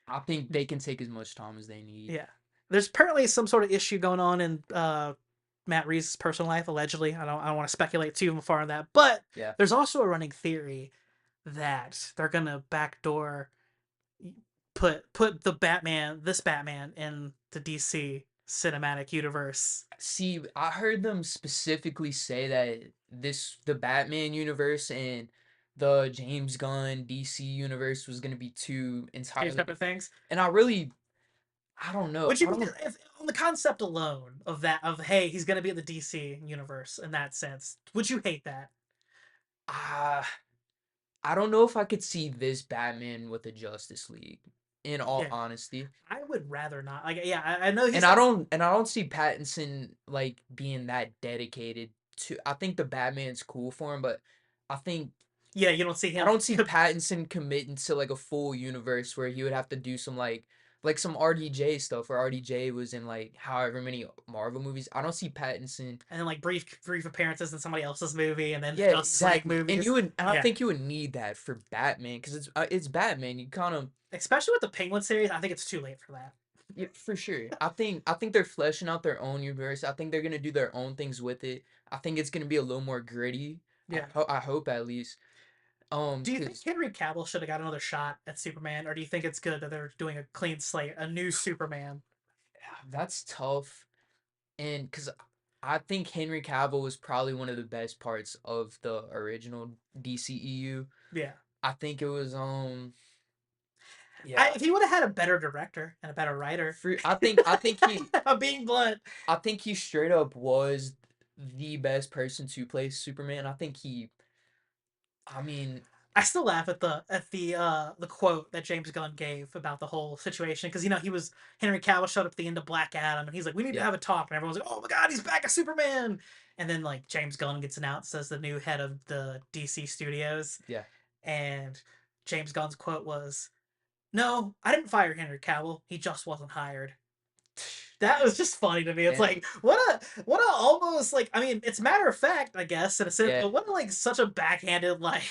I think they can take as much time as they need. Yeah. There's apparently some sort of issue going on in Matt Reeves' personal life, allegedly. I don't want to speculate too far on that, but Yeah. there's also a running theory that they're gonna backdoor put this Batman in the DC cinematic universe. See, I heard them specifically say that the Batman universe and the James Gunn DC universe was gonna be two Two entirely separate different. things. And I don't know. Would you I be don't. if, on the concept alone of that of hey he's gonna be in the DC universe in that sense? Would you hate that? Uh, I don't know if I could see this Batman with the Justice League. In all Yeah, honesty, I would rather not. Like, yeah, I know and he's I don't see Pattinson like being that dedicated to. I think the Batman's cool for him, but I think yeah, you don't see I him. don't see Pattinson committing to like a full universe where he would have to do some like some RDJ stuff where RDJ was in like however many Marvel movies. I don't see Pattinson. And then like brief appearances in somebody else's movie, and then Yeah, Justice League exactly. And movies. I Yeah, think you would need that for Batman because it's Batman. You kind of especially with the Penguin series, I think it's too late for that. yeah, for sure. I think they're fleshing out their own universe. I think they're gonna do their own things with it. I think it's gonna be a little more gritty. Yeah. I hope at least. Do you think Cause Henry Cavill should have got another shot at Superman, or do you think it's good that they're doing a clean slate, a new Superman? that's tough. And because I think Henry Cavill was probably one of the best parts of the original DCEU. Yeah. I think it was yeah. If he would have had a better director and a better writer, I'm being blunt. I think he straight up was the best person to play Superman. I mean, I still laugh at the quote that James Gunn gave about the whole situation because he was Henry Cavill showed up at the end of Black Adam and he's like we need to yeah, have a talk and everyone's like oh my god he's back as Superman and then like James Gunn gets announced as the new head of the DC studios yeah. and James Gunn's quote was no I didn't fire Henry Cavill he just wasn't hired. That was just funny to me. It's And like what a almost like I mean it's matter of fact I guess in a sense, yeah, but what a, like such a backhanded like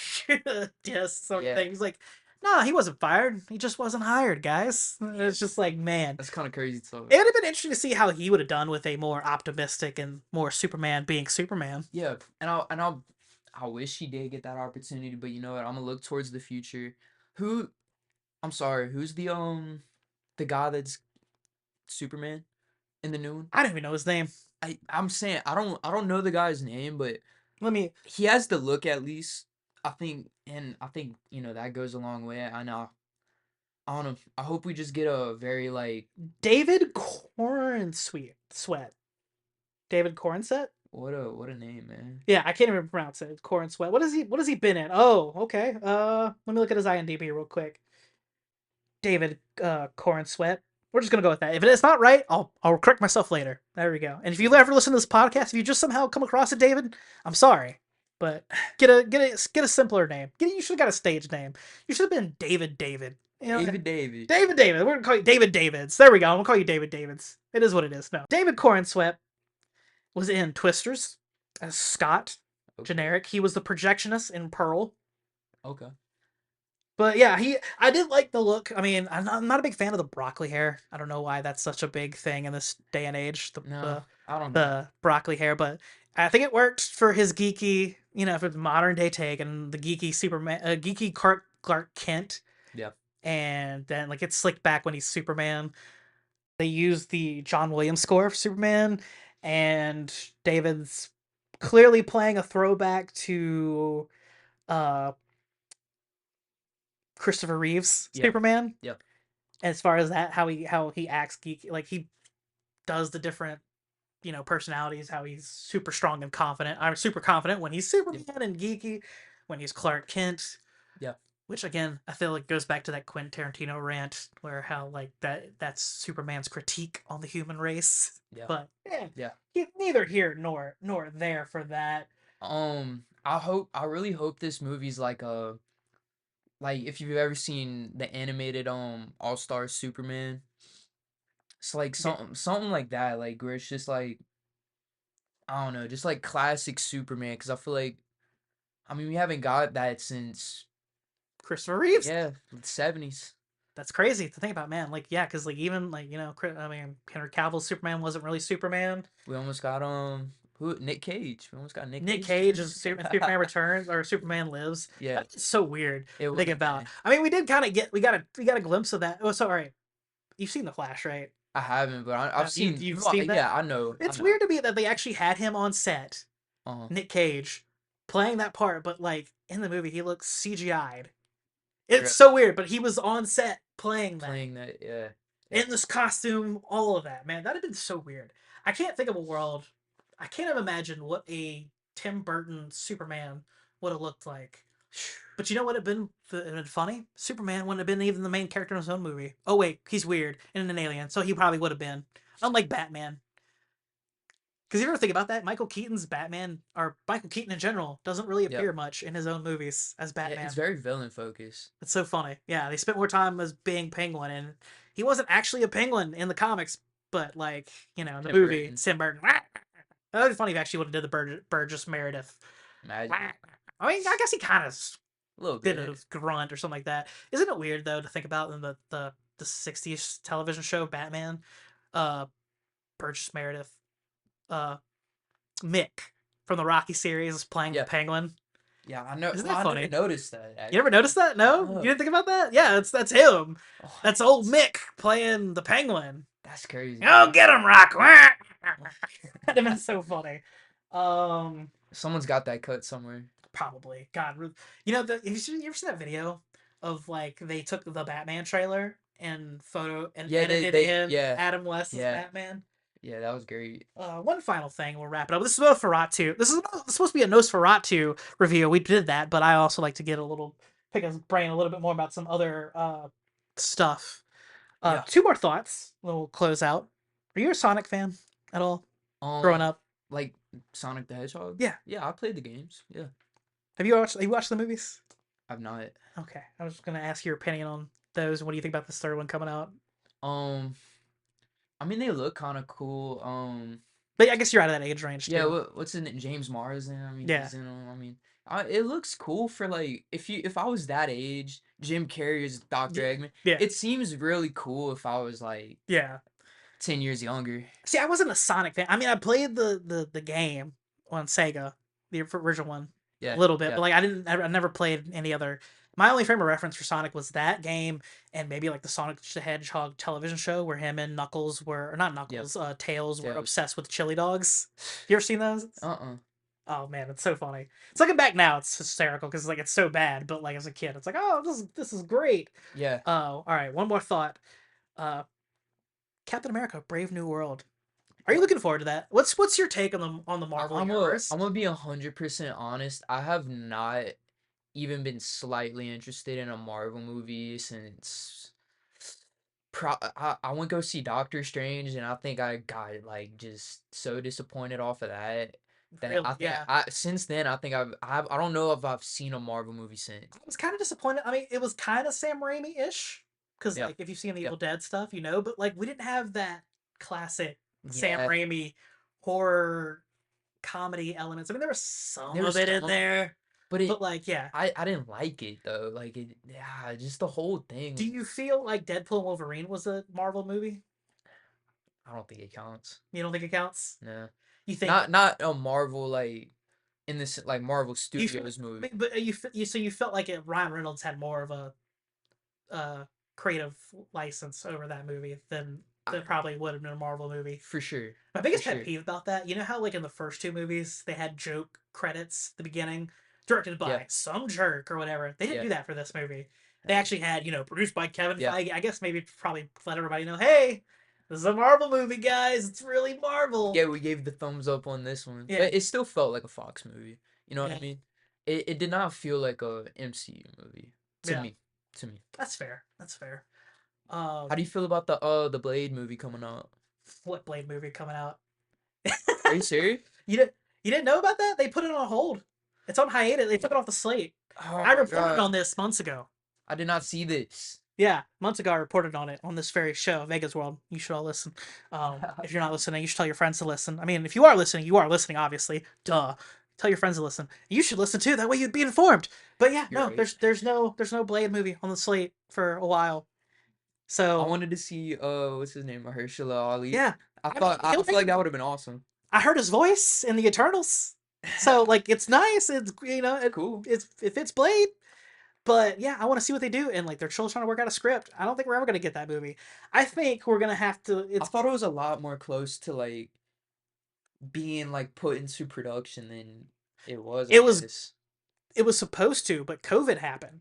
diss sort of yeah. thing. He's like, no, he wasn't fired. He just wasn't hired, guys. Yeah, It's just like man, that's kind of crazy to it would have been interesting to see how he would have done with a more optimistic and more Superman being Superman. yeah. I wish he did get that opportunity, but you know what? I'm gonna look towards the future. Who I'm sorry, who's the guy that's Superman in the new one? I don't even know his name. I'm saying I don't know the guy's name, but Let me he has the look at least. I think that goes a long way. I don't know. I hope we just get a very like David Corn Sweat. David Cornset? what a name, man. Yeah, I can't even pronounce it. Corn Sweat. What has he been in? Oh, okay. Let me look at his IMDb real quick. David Corn Sweat. We're just gonna go with that. If it's not right, I'll correct myself later. There we go. And if you ever listen to this podcast, if you just somehow come across it, David, I'm sorry, but get a simpler name. You should have got a stage name. You should have been David David. You know, David. David David. We're gonna call you David Davids. There we go. I'm gonna call you David Davids. It is what it is. No, David Corn Sweat was in Twisters as Scott. Okay. Generic. He was the projectionist in Pearl. Okay. But yeah, I did like the look. I mean, I'm not a big fan of the broccoli hair. I don't know why that's such a big thing in this day and age. No, I don't know. The broccoli hair, but I think it worked for his geeky, for the modern day take and the geeky Superman, geeky Clark Kent, Yeah. and then like it's slicked back when he's Superman. They used the John Williams score for Superman, and David's clearly playing a throwback to uh Christopher Reeves Yeah. Superman. Yeah. As far as that, how he acts geeky, like he does the different personalities, how he's super strong and confident. I'm super confident when he's Yeah. Superman and geeky when he's Clark Kent. Yeah. Which again, I feel like goes back to that Quentin Tarantino rant where how like that's Superman's critique on the human race. Yeah. But yeah, Yeah. neither here nor there for that. I really hope this movie's like a like if you've ever seen the animated All Star Superman, it's like Yeah, something like that, like where it's just like I don't know, just like classic Superman. Because I feel like I mean we haven't got that since Christopher Reeves. yeah the 70s. That's crazy to think about, man. Like, yeah, because like even like I mean, Henry Cavill's Superman wasn't really Superman. We almost got who Nick Cage. We almost got Nick Nick Cage. Cage is Superman Returns or Superman Lives. Yeah, That's so weird it to think was about. man. I mean, we did kind of get we got a glimpse of that. Oh, so all right, you've seen the Flash, right? I haven't, but I've seen. You've Well, seen that. yeah, I know. I It's know. weird to me that they actually had him on set, Uh, Nick Cage, playing that part, but like in the movie he looks CGI'd. It's really so weird, but he was on set playing that playing that. Yeah, yeah. in this costume, all of that. Man, that'd have been so weird. I can't think of a world. I can't even imagine what a Tim Burton Superman would have looked like. But you know what would have been funny? Superman wouldn't have been even the main character in his own movie. Oh wait, he's weird and an alien, so he probably would have been. Unlike Batman. Because you ever think about that? Michael Keaton's Batman, or Michael Keaton in general, doesn't really Yep. appear much in his own movies as Yeah, it's Batman. very villain focused. It's so funny. Yeah, they spent more time as being Penguin, and he wasn't actually a penguin in the comics, but like in the Tim movie, Burton. Tim Burton. That would be funny if actually would have did the Burgess Meredith. Imagine I mean, I guess he kind of a little did bit. a grunt or something like that. Isn't it weird though to think about in the '60s television show Batman? Uh, Burgess Meredith, uh, Mick from the Rocky series is playing the Yeah, Penguin. yeah. I know. Isn't Well, that I never funny? noticed that You never actually. noticed that? No, you No. didn't think about that? Yeah, that's him. That's old What? Mick playing the Penguin. That's crazy. Oh, get him, Rock! That'd have been so funny. Um, Someone's got that cut somewhere. Probably. God, you ever seen that video of like they took the Batman trailer and photo and Yeah, edited they, in yeah, Adam West's yeah, Batman? yeah. That was great. One final thing, we'll wrap it up. This is Nosferatu. This is supposed to be a Nosferatu review. We did that, but I also like to get a little pick his brain a little bit more about some other stuff. Yeah. Two more thoughts. We'll close out. Are you a Sonic fan at all? Growing Um, up, like Sonic the Hedgehog. yeah. Yeah, I played the games. Yeah, Have you watched the movies? I've not. Okay, I was gonna ask your opinion on those. What do you think about this third one coming out? Um, I mean, they look kind of cool. But I guess you're out of that age range Yeah, too. what's his name? James Marsden. I mean, Yeah, he's in 'em, I mean, it looks cool for like if I was that age, Jim Carrey is Dr. yeah, Eggman. yeah, It seems really cool if I was like yeah. 10 years younger. See, I wasn't a Sonic fan. I mean, I played the game on Sega, the original one, a Yeah, little bit, yeah, but like I never played any other. My only frame of reference for Sonic was that game and maybe like the Sonic the Hedgehog television show where him and Knuckles were, or not yeah. Knuckles, Tails were Tails. obsessed with chili dogs. You ever seen those? Uh-uh. Oh man, it's so funny. It's looking back now, it's hysterical because like it's so bad, but like as a kid, it's like, oh, this is great. Yeah. Oh, all right. One more thought. Uh, Captain America: Brave New World. Are you Well, looking forward to that? What's your take on the Marvel universe? I'm gonna be 100% honest. I have not even been slightly interested in a Marvel movie since I went go see Doctor Strange and I think I got like just so disappointed off of that that Really? I think Yeah. I since then I think I don't know if I've seen a Marvel movie since. I was kind of disappointed. I mean, it was kind of Sam Raimi ish, because Yep. like if you've seen the Evil Yep. Dead stuff, but like we didn't have that classic Sam Yeah. Raimi horror comedy elements. I mean, there was some There of was it in some there, but it but like, yeah. I didn't like it though. Like it yeah, just the whole Do thing. you feel like Deadpool and Wolverine was a Marvel movie? I don't think it counts. You don't think it counts? No. You think Not a Marvel like in this like Marvel you? Studios movie. But you felt like Ryan Reynolds had more of a creative license over that movie than I, that probably would have been a Marvel movie. for sure. My For biggest pet sure. peeve about that, you know how like in the first two movies they had joke credits at the beginning, directed Yeah. by some jerk or whatever. They didn't Yeah. do that for this movie. They Yeah. actually had, produced by Kevin Yeah. Feige. I guess maybe probably let everybody know, hey, this is a Marvel movie, guys. It's really Marvel. Yeah, we gave the thumbs up on this one. Yeah, But it still felt like a Fox movie. You know what I yeah. mean? It did not feel like a MCU movie. to Yeah, me. To me. that's fair. That's fair. How do you feel about the Blade movie coming out? What Blade movie coming out? Are you serious? You didn't you didn't know about that? They put it on hold. It's on hiatus. They took it off the slate. Oh I my reported god. on this months ago. I did not see this. Yeah, months ago I reported on it on this very show, Vega's World. You should all listen. If you're not listening, you should tell your friends to listen. I mean, if you are listening, obviously. Duh. Tell your friends to listen. You should listen too. That way you'd be informed. But yeah, You're no, right. there's no Blade movie on the slate for a while. I So wanted to see what's his name? Mahershala Ali. yeah, I mean, I he'll feel make like it. that would have been awesome. I heard his voice in the Eternals, so like it's nice. It's It's cool. it fits Blade. But yeah, I want to see what they do, and like they're still trying to work out a script. I don't think we're ever gonna get that movie. I think we're gonna have to. I It's thought it was a lot more close to like being like put into production than it was, I it was guess. it was supposed to, but COVID happened.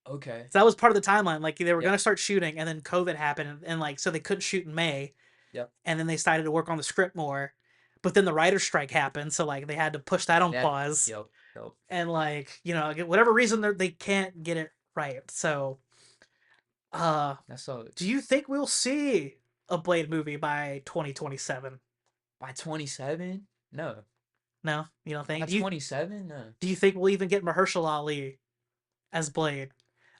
Okay. So that was part of the timeline. Like they were Yep. gonna start shooting, and then COVID happened, and like so they couldn't shoot in May, Yep. and then they started to work on the script more. But then the writer's strike happened, so like they had to push that on That. pause, Yep. Yep. and like whatever reason they can't get it right. So uh, That do sucks. you think we'll see a Blade movie by 2027? By 27? No. No, you don't By think? 27? No. Do you think we'll even get Mahershala Ali as Blade?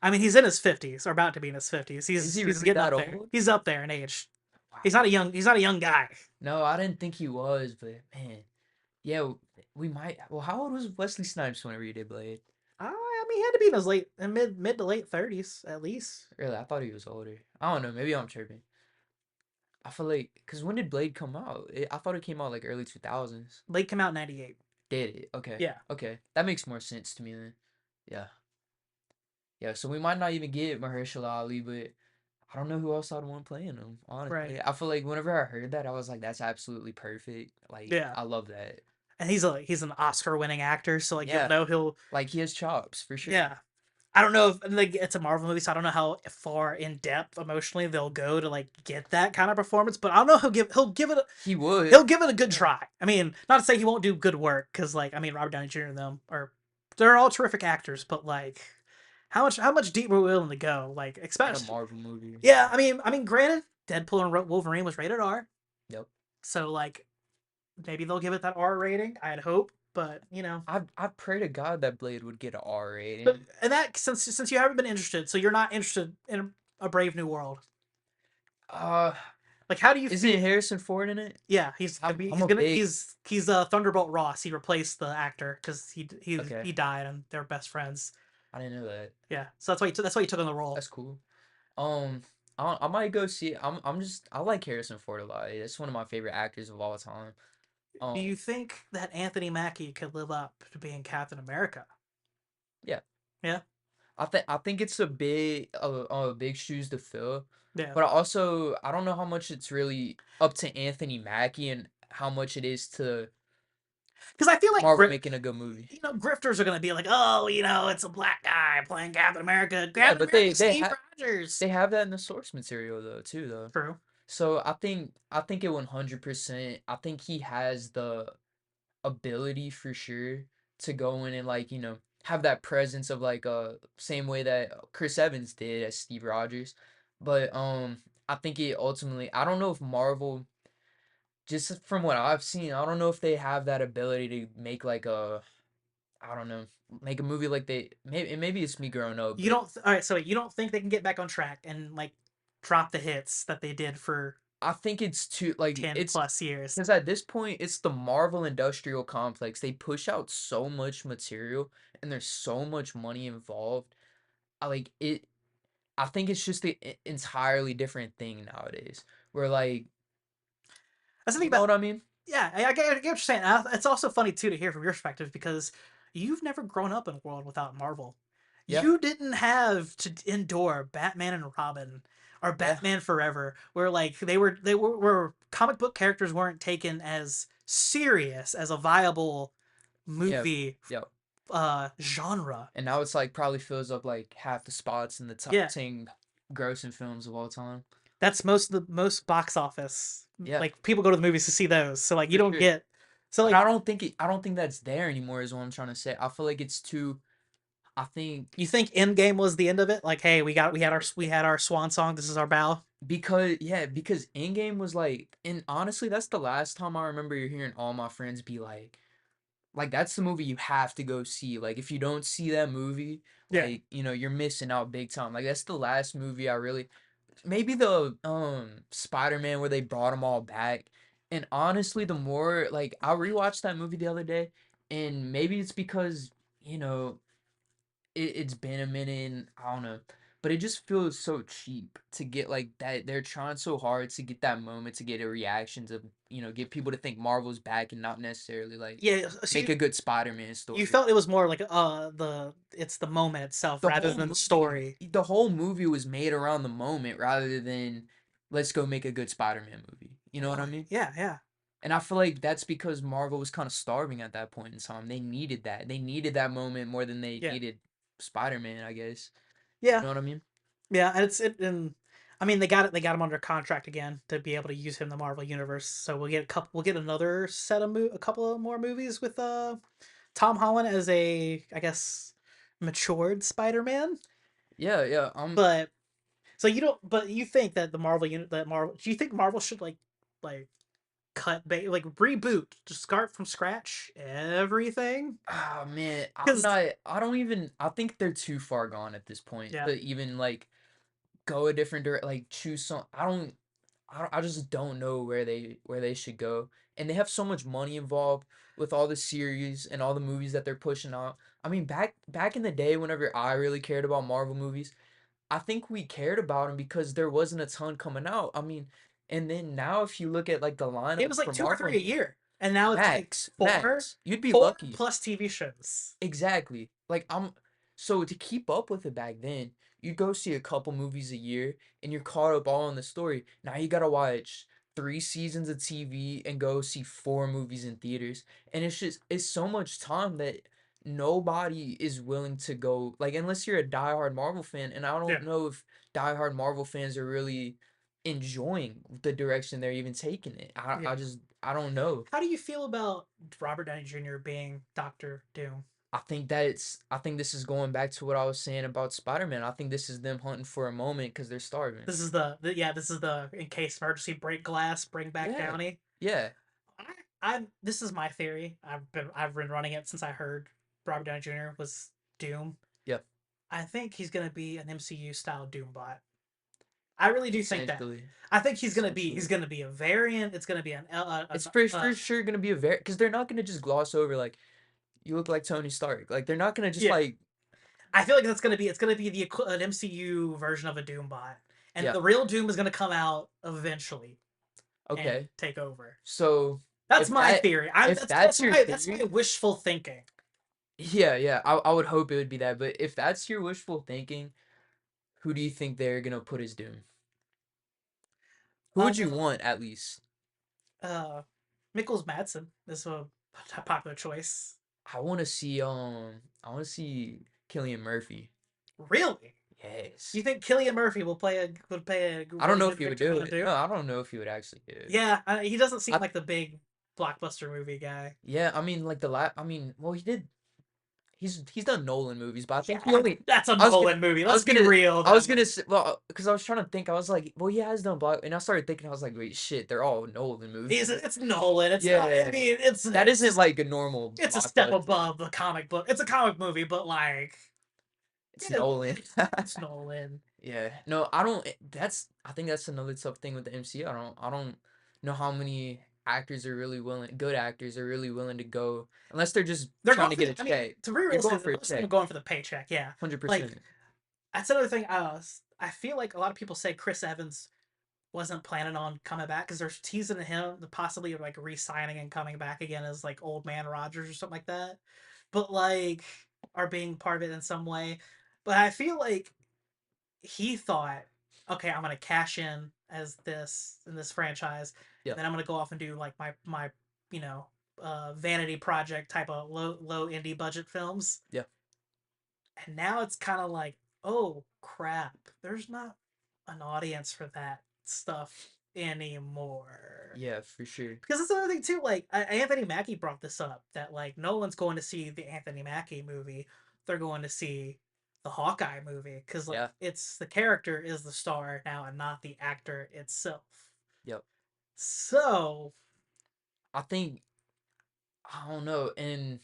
I mean, he's in his 50s, or about to be in his 50s. Is he He's really getting that up there. old? He's up there in age. Wow. He's not a young guy. No, I didn't think he was, but man, yeah, we might. Well, how old was Wesley Snipes whenever you did Blade? I mean, he had to be in his mid to late 30s at least. Really, I thought he was older. I don't know. Maybe I'm tripping. I feel like, cause when did Blade come out? I thought it came out like early 2000s. Blade came out in 98. Did it? Okay. Yeah, Okay. That makes more sense to me then. Yeah. Yeah. So we might not even get Mahershala Ali, but I don't know who else I'd want playing him. right. Honestly, I feel like whenever I heard that, I was like, "That's absolutely perfect." Like, Yeah, I love that. and he's an Oscar winning actor, so like you'll Yeah. know he'll. Like he has chops for sure. Yeah, I don't know if like it's a Marvel movie, so I don't know how far in depth emotionally they'll go to like get that kind of performance. But I don't know He would. he'll give it a good Yeah. try. I mean, not to say he won't do good work, because like I mean Robert Downey Jr. and them are they're all terrific actors, but like how much deeper are we willing to go? Like In a especially Marvel movie. yeah, I mean granted, Deadpool and Wolverine was rated R, Yep. so like maybe they'll give it that R rating. I'd hope, but I pray to God that Blade would get an R but rating. and that since you haven't been interested, so you're not interested in a Brave New World. Uh, Like, how do you isn't feel? Harrison Ford in it? Yeah, he's gonna be. I'm a big. He's Thunderbolt Ross. He replaced the actor because Okay, he died and they're best friends. I didn't know that. Yeah, so that's why he took on the role. That's cool. Um, I might go see it. I'm just I like Harrison Ford a lot. It's one of my favorite actors of all time. Do you Um, think that Anthony Mackie could live up to being Captain America? yeah, Yeah, I think it's a big shoes to fill, yeah. but also I don't know how much it's really up to Anthony Mackie and how much it is to Because I feel like Marvel making a good movie. grifters are gonna be like, oh, it's a black guy playing Captain America. Yeah, Captain but America, Steve Rogers. they have that in the source material though too though. True. So I think it 100%. I think he has the ability for sure to go in and like have that presence of like same way that Chris Evans did as Steve Rogers. But I think it ultimately I don't know if Marvel just from what I've seen, I don't know if they have that ability to make like a I don't know, make a movie like they maybe it's me growing up, You but don't. All right, so you don't think they can get back on track and like drop the hits that they did for I think it's too like 10 plus years? because at this point it's the Marvel industrial complex. They push out so much material and there's so much money involved. I like it I think it's just an entirely different thing nowadays. Where like, That's the thing you know about what I mean? yeah. I get what you're saying. It's also funny too to hear from your perspective because you've never grown up in a world without Marvel. Yeah. You didn't have to endure Batman and Robin or Yeah. Batman Forever, where like where comic book characters weren't taken as serious as a viable Yeah. movie Yeah. genre. And now it's like probably fills up like half the spots in the top Yeah, 10 grossing films of all time. that's most box office. Yeah, Like people go to the movies to see those. So like you for don't sure. get so But like I don't think that's there anymore is what I'm trying to say. I feel like it's too I think You think Endgame was the end of it? Like, hey, we had our swan song. This is our bow. because Endgame was like, and honestly, that's the last time I remember hearing all my friends be like that's the movie you have to go see. Like if you don't see that movie, Yeah. like you're missing out big time. Like that's the last movie I really maybe the Spider-Man where they brought them all back. And honestly, the more like I rewatched that movie the other day, and maybe it's because you know it's been a minute and I don't know. But it just feels so cheap to get like that. They're trying so hard to get that moment to get a reaction to, get people to think Marvel's back and not necessarily like Yeah. So make a good Spider-Man you story. felt it was more like it's the moment itself rather than the story. The whole movie was made around the moment rather than let's go make a good Spider-Man movie. You know what I Well, mean? yeah, yeah, And I feel like that's because Marvel was kind of starving at that point in time. They needed that. They needed that moment more than they yeah, needed Spider-Man, I guess. You yeah, know what I mean? yeah. And it's it and I mean they got it. They got him under contract again to be able to use him in the Marvel universe. So we'll get a couple. We'll get another set of a couple of more movies with Tom Holland as a, I guess, matured Spider-Man. Yeah, yeah. But so you don't. But you think that the Marvel unit that Marvel? Do you think Marvel should like like reboot, just start from scratch everything? Oh man, I'm Because not. I don't even. I think they're too far gone at this point yeah, to even like go a different direct. Like choose some. I just don't know where they should go. And they have so much money involved with all the series and all the movies that they're pushing out. I mean, back in the day, whenever I really cared about Marvel movies, I think we cared about them because there wasn't a ton coming out. I mean, and then now if you look at like the it lineup was like for two or Marvel, three a year, and now it's like max, you'd be four lucky. plus TV shows. Exactly. Like so to keep up with it back then, you go see a couple movies a year and you're caught up all in the story. Now you gotta watch 3 seasons of TV and go see 4 movies in theaters. And it's so much time that nobody is willing to go like unless you're a diehard Marvel fan, and I don't Yeah, know if diehard Marvel fans are really enjoying the direction they're even taking it. I yeah. just I don't know. How do you feel about Robert Downey Jr. being Doctor Doom? I think this is going back to what I was saying about Spider-Man. I think this is them hunting for a moment because they're starving. This is yeah. This is the in case emergency break glass, bring back Yeah. Downey. Yeah. I this is my theory. I've been running it since I heard Robert Downey Jr. was Doom. Yep. I think he's gonna be an MCU style Doombot. I really do think that. Essentially. I think he's Essentially. gonna be a variant. It's gonna be It's for sure gonna be a very because they're not gonna just gloss over like you look like Tony Stark. Like they're not gonna just yeah. like I feel like it's gonna be an MCU version of a Doombot, and yeah. the real Doom is gonna come out eventually and Okay. take over. So That's if my that theory. if that's your That's my theory, wishful thinking. yeah, yeah. I would hope it would be that. But if that's your wishful thinking, who do you think they're gonna put as Doom? Who Uh, would you want at least? uh, Michaels Madsen is a popular choice. I want to see Killian Murphy. Really? Yes. You think Killian Murphy would play a I don't really know good if he would Victor do Von it. Doom? No, I don't know if he would actually do it. Yeah, he doesn't seem I like the big blockbuster movie guy. yeah, I mean like I mean, well he did he's done Nolan movies, but I think he Yeah, only that's a I was gonna Nolan movie. I Let's was be gonna real, I was though. gonna say, well, because I was trying to think, I was like, well, he has done Black, and I started thinking, I was like, wait, shit, they're all Nolan movies. It's Nolan. It's not. I Yeah, mean, that isn't like a normal it's a step blockbuster. above the comic book. It's a comic movie, but like, It's yeah, Nolan. it's Nolan. Yeah. No, I don't I think that's another tough thing with the MCU. I don't know how many actors are really willing good actors are really willing to go unless they're just They're trying going to for get the. a I mean, check. to be They're going realistic, for a most of them are check. going for the paycheck. Yeah, like 100%. that's another thing. I feel like a lot of people say Chris Evans wasn't planning on coming back because they're teasing him the possibly of like re-signing and coming back again as like old man Rogers or something like that. But like are being part of it in some way. But I feel like he thought, okay, I'm gonna cash in as this in this franchise, and Yeah. then I'm gonna go off and do like my you know vanity project type of low indie budget films. Yeah. And now it's kind of like, oh crap, there's not an audience for that stuff anymore. Yeah, for sure. Because that's another thing too. Like Anthony Mackie brought this up that like no one's going to see the Anthony Mackie movie they're going to see the Hawkeye movie because like Yeah. it's the character is the star now and not the actor itself. Yep. So I think I don't know, and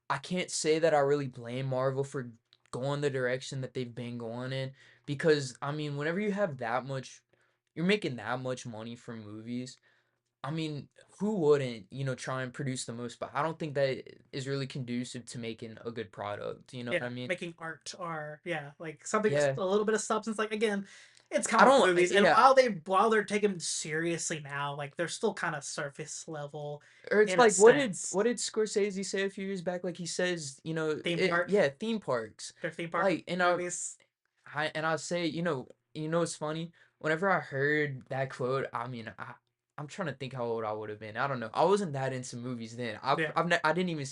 I can't say that I really blame Marvel for going the direction that they've been going in because I mean, whenever you have that much, you're making that much money from movies. I mean, who wouldn't, try and produce the most? But I don't think that is really conducive to making a good product. You know what yeah, I mean? making art or yeah, like something Yeah. a little bit of substance. Like again, it's I comic don't. movies, and Yeah. while they're taken seriously now, like they're still kind of surface level Or it's in a like sense. what did Scorsese say a few years back? Like he says, Theme park, yeah, theme parks. their theme park Like, and movies. I say, it's funny. Whenever I heard that quote, I mean, I'm trying to think how old I would have been. I don't know. I wasn't that into movies then. Yeah, I didn't even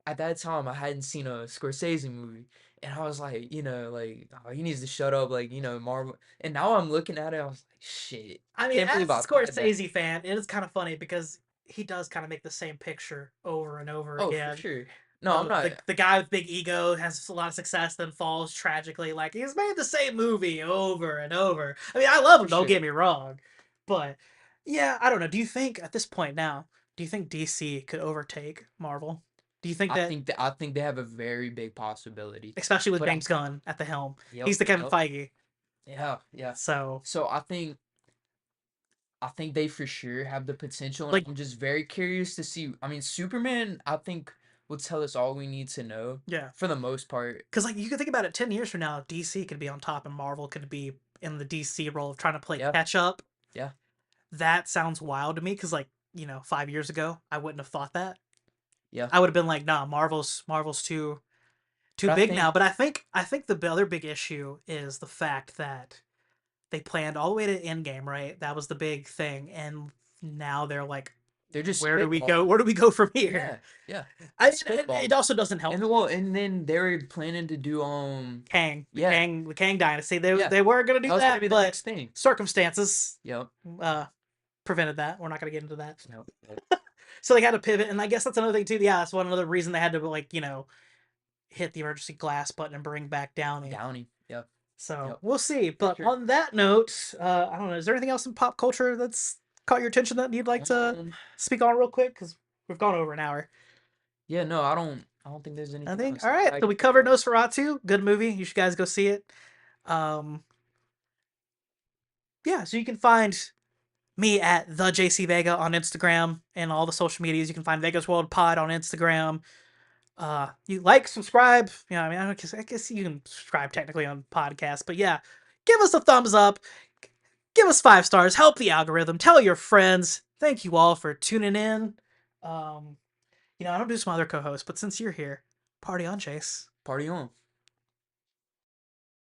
at that time I hadn't seen a Scorsese movie, and I was like, like, oh, he needs to shut up, like, Marvel. And now I'm looking at it, I was like, shit, I mean, can't believe as I a thought that. Scorsese fan, it is kind of funny because he does kind of make the same picture over and over Oh, for again. sure. No, I'm not. The guy with big ego has a lot of success, then falls tragically. Like he's made the same movie over and over. I mean, I love For him. Don't sure. get me wrong, but yeah, I don't know. Do you think at this point now, do you think DC could overtake Marvel? Do you think that, I think they have a very big possibility. especially with But James Gunn at the helm, yep, he's the Kevin yep. Feige, Yeah, yeah. so So I think they for sure have the potential, and like I'm just very curious to see. I mean, Superman, I think will tell us all we need to know yeah, for the most part. because like you could think about it, 10 years from now, DC could be on top and Marvel could be in the DC role of trying to play Yeah, catch up. yeah, That sounds wild to me because like 5 years ago, I wouldn't have thought that. yeah. I would have been like, nah, Marvel's too But I big now. think But I think the other big issue is the fact that they planned all the way to Endgame, right? That was the big thing, and now they're like, they're just where do we go? spitballing. Where do we go from here? Yeah, yeah. And it Spitballing. also doesn't help. And then they were planning to do Kang, yeah, The Kang dynasty. They yeah. they were gonna do That was gonna that, be the but next thing. circumstances Yep. uh prevented that. We're not gonna get into that. Yep. So they had to pivot, and I guess that's another thing too. Yeah, that's one another reason they had to like hit the emergency glass button and bring back Downey. Downey. Yep. So Yep. we'll see. For But sure. on that note, I don't know. Is there anything else in pop culture that's caught your attention that you'd like to Um. speak on real quick? Because we've gone over an hour. Yeah. No, I don't think there's I anything think. else All right. that I So can we think covered of. Nosferatu. Good movie. You should guys go see it. Um, yeah. So you can find me at the JC Vega on Instagram and all the social medias. You can find Vegas World Pod on Instagram. You like, subscribe. I mean, I guess you can subscribe technically on podcasts, but yeah, give us a thumbs up, give us 5 stars, help the algorithm, tell your friends. Thank you all for tuning in. I don't do some other co-hosts, but since you're here, party on, Chase. Party on.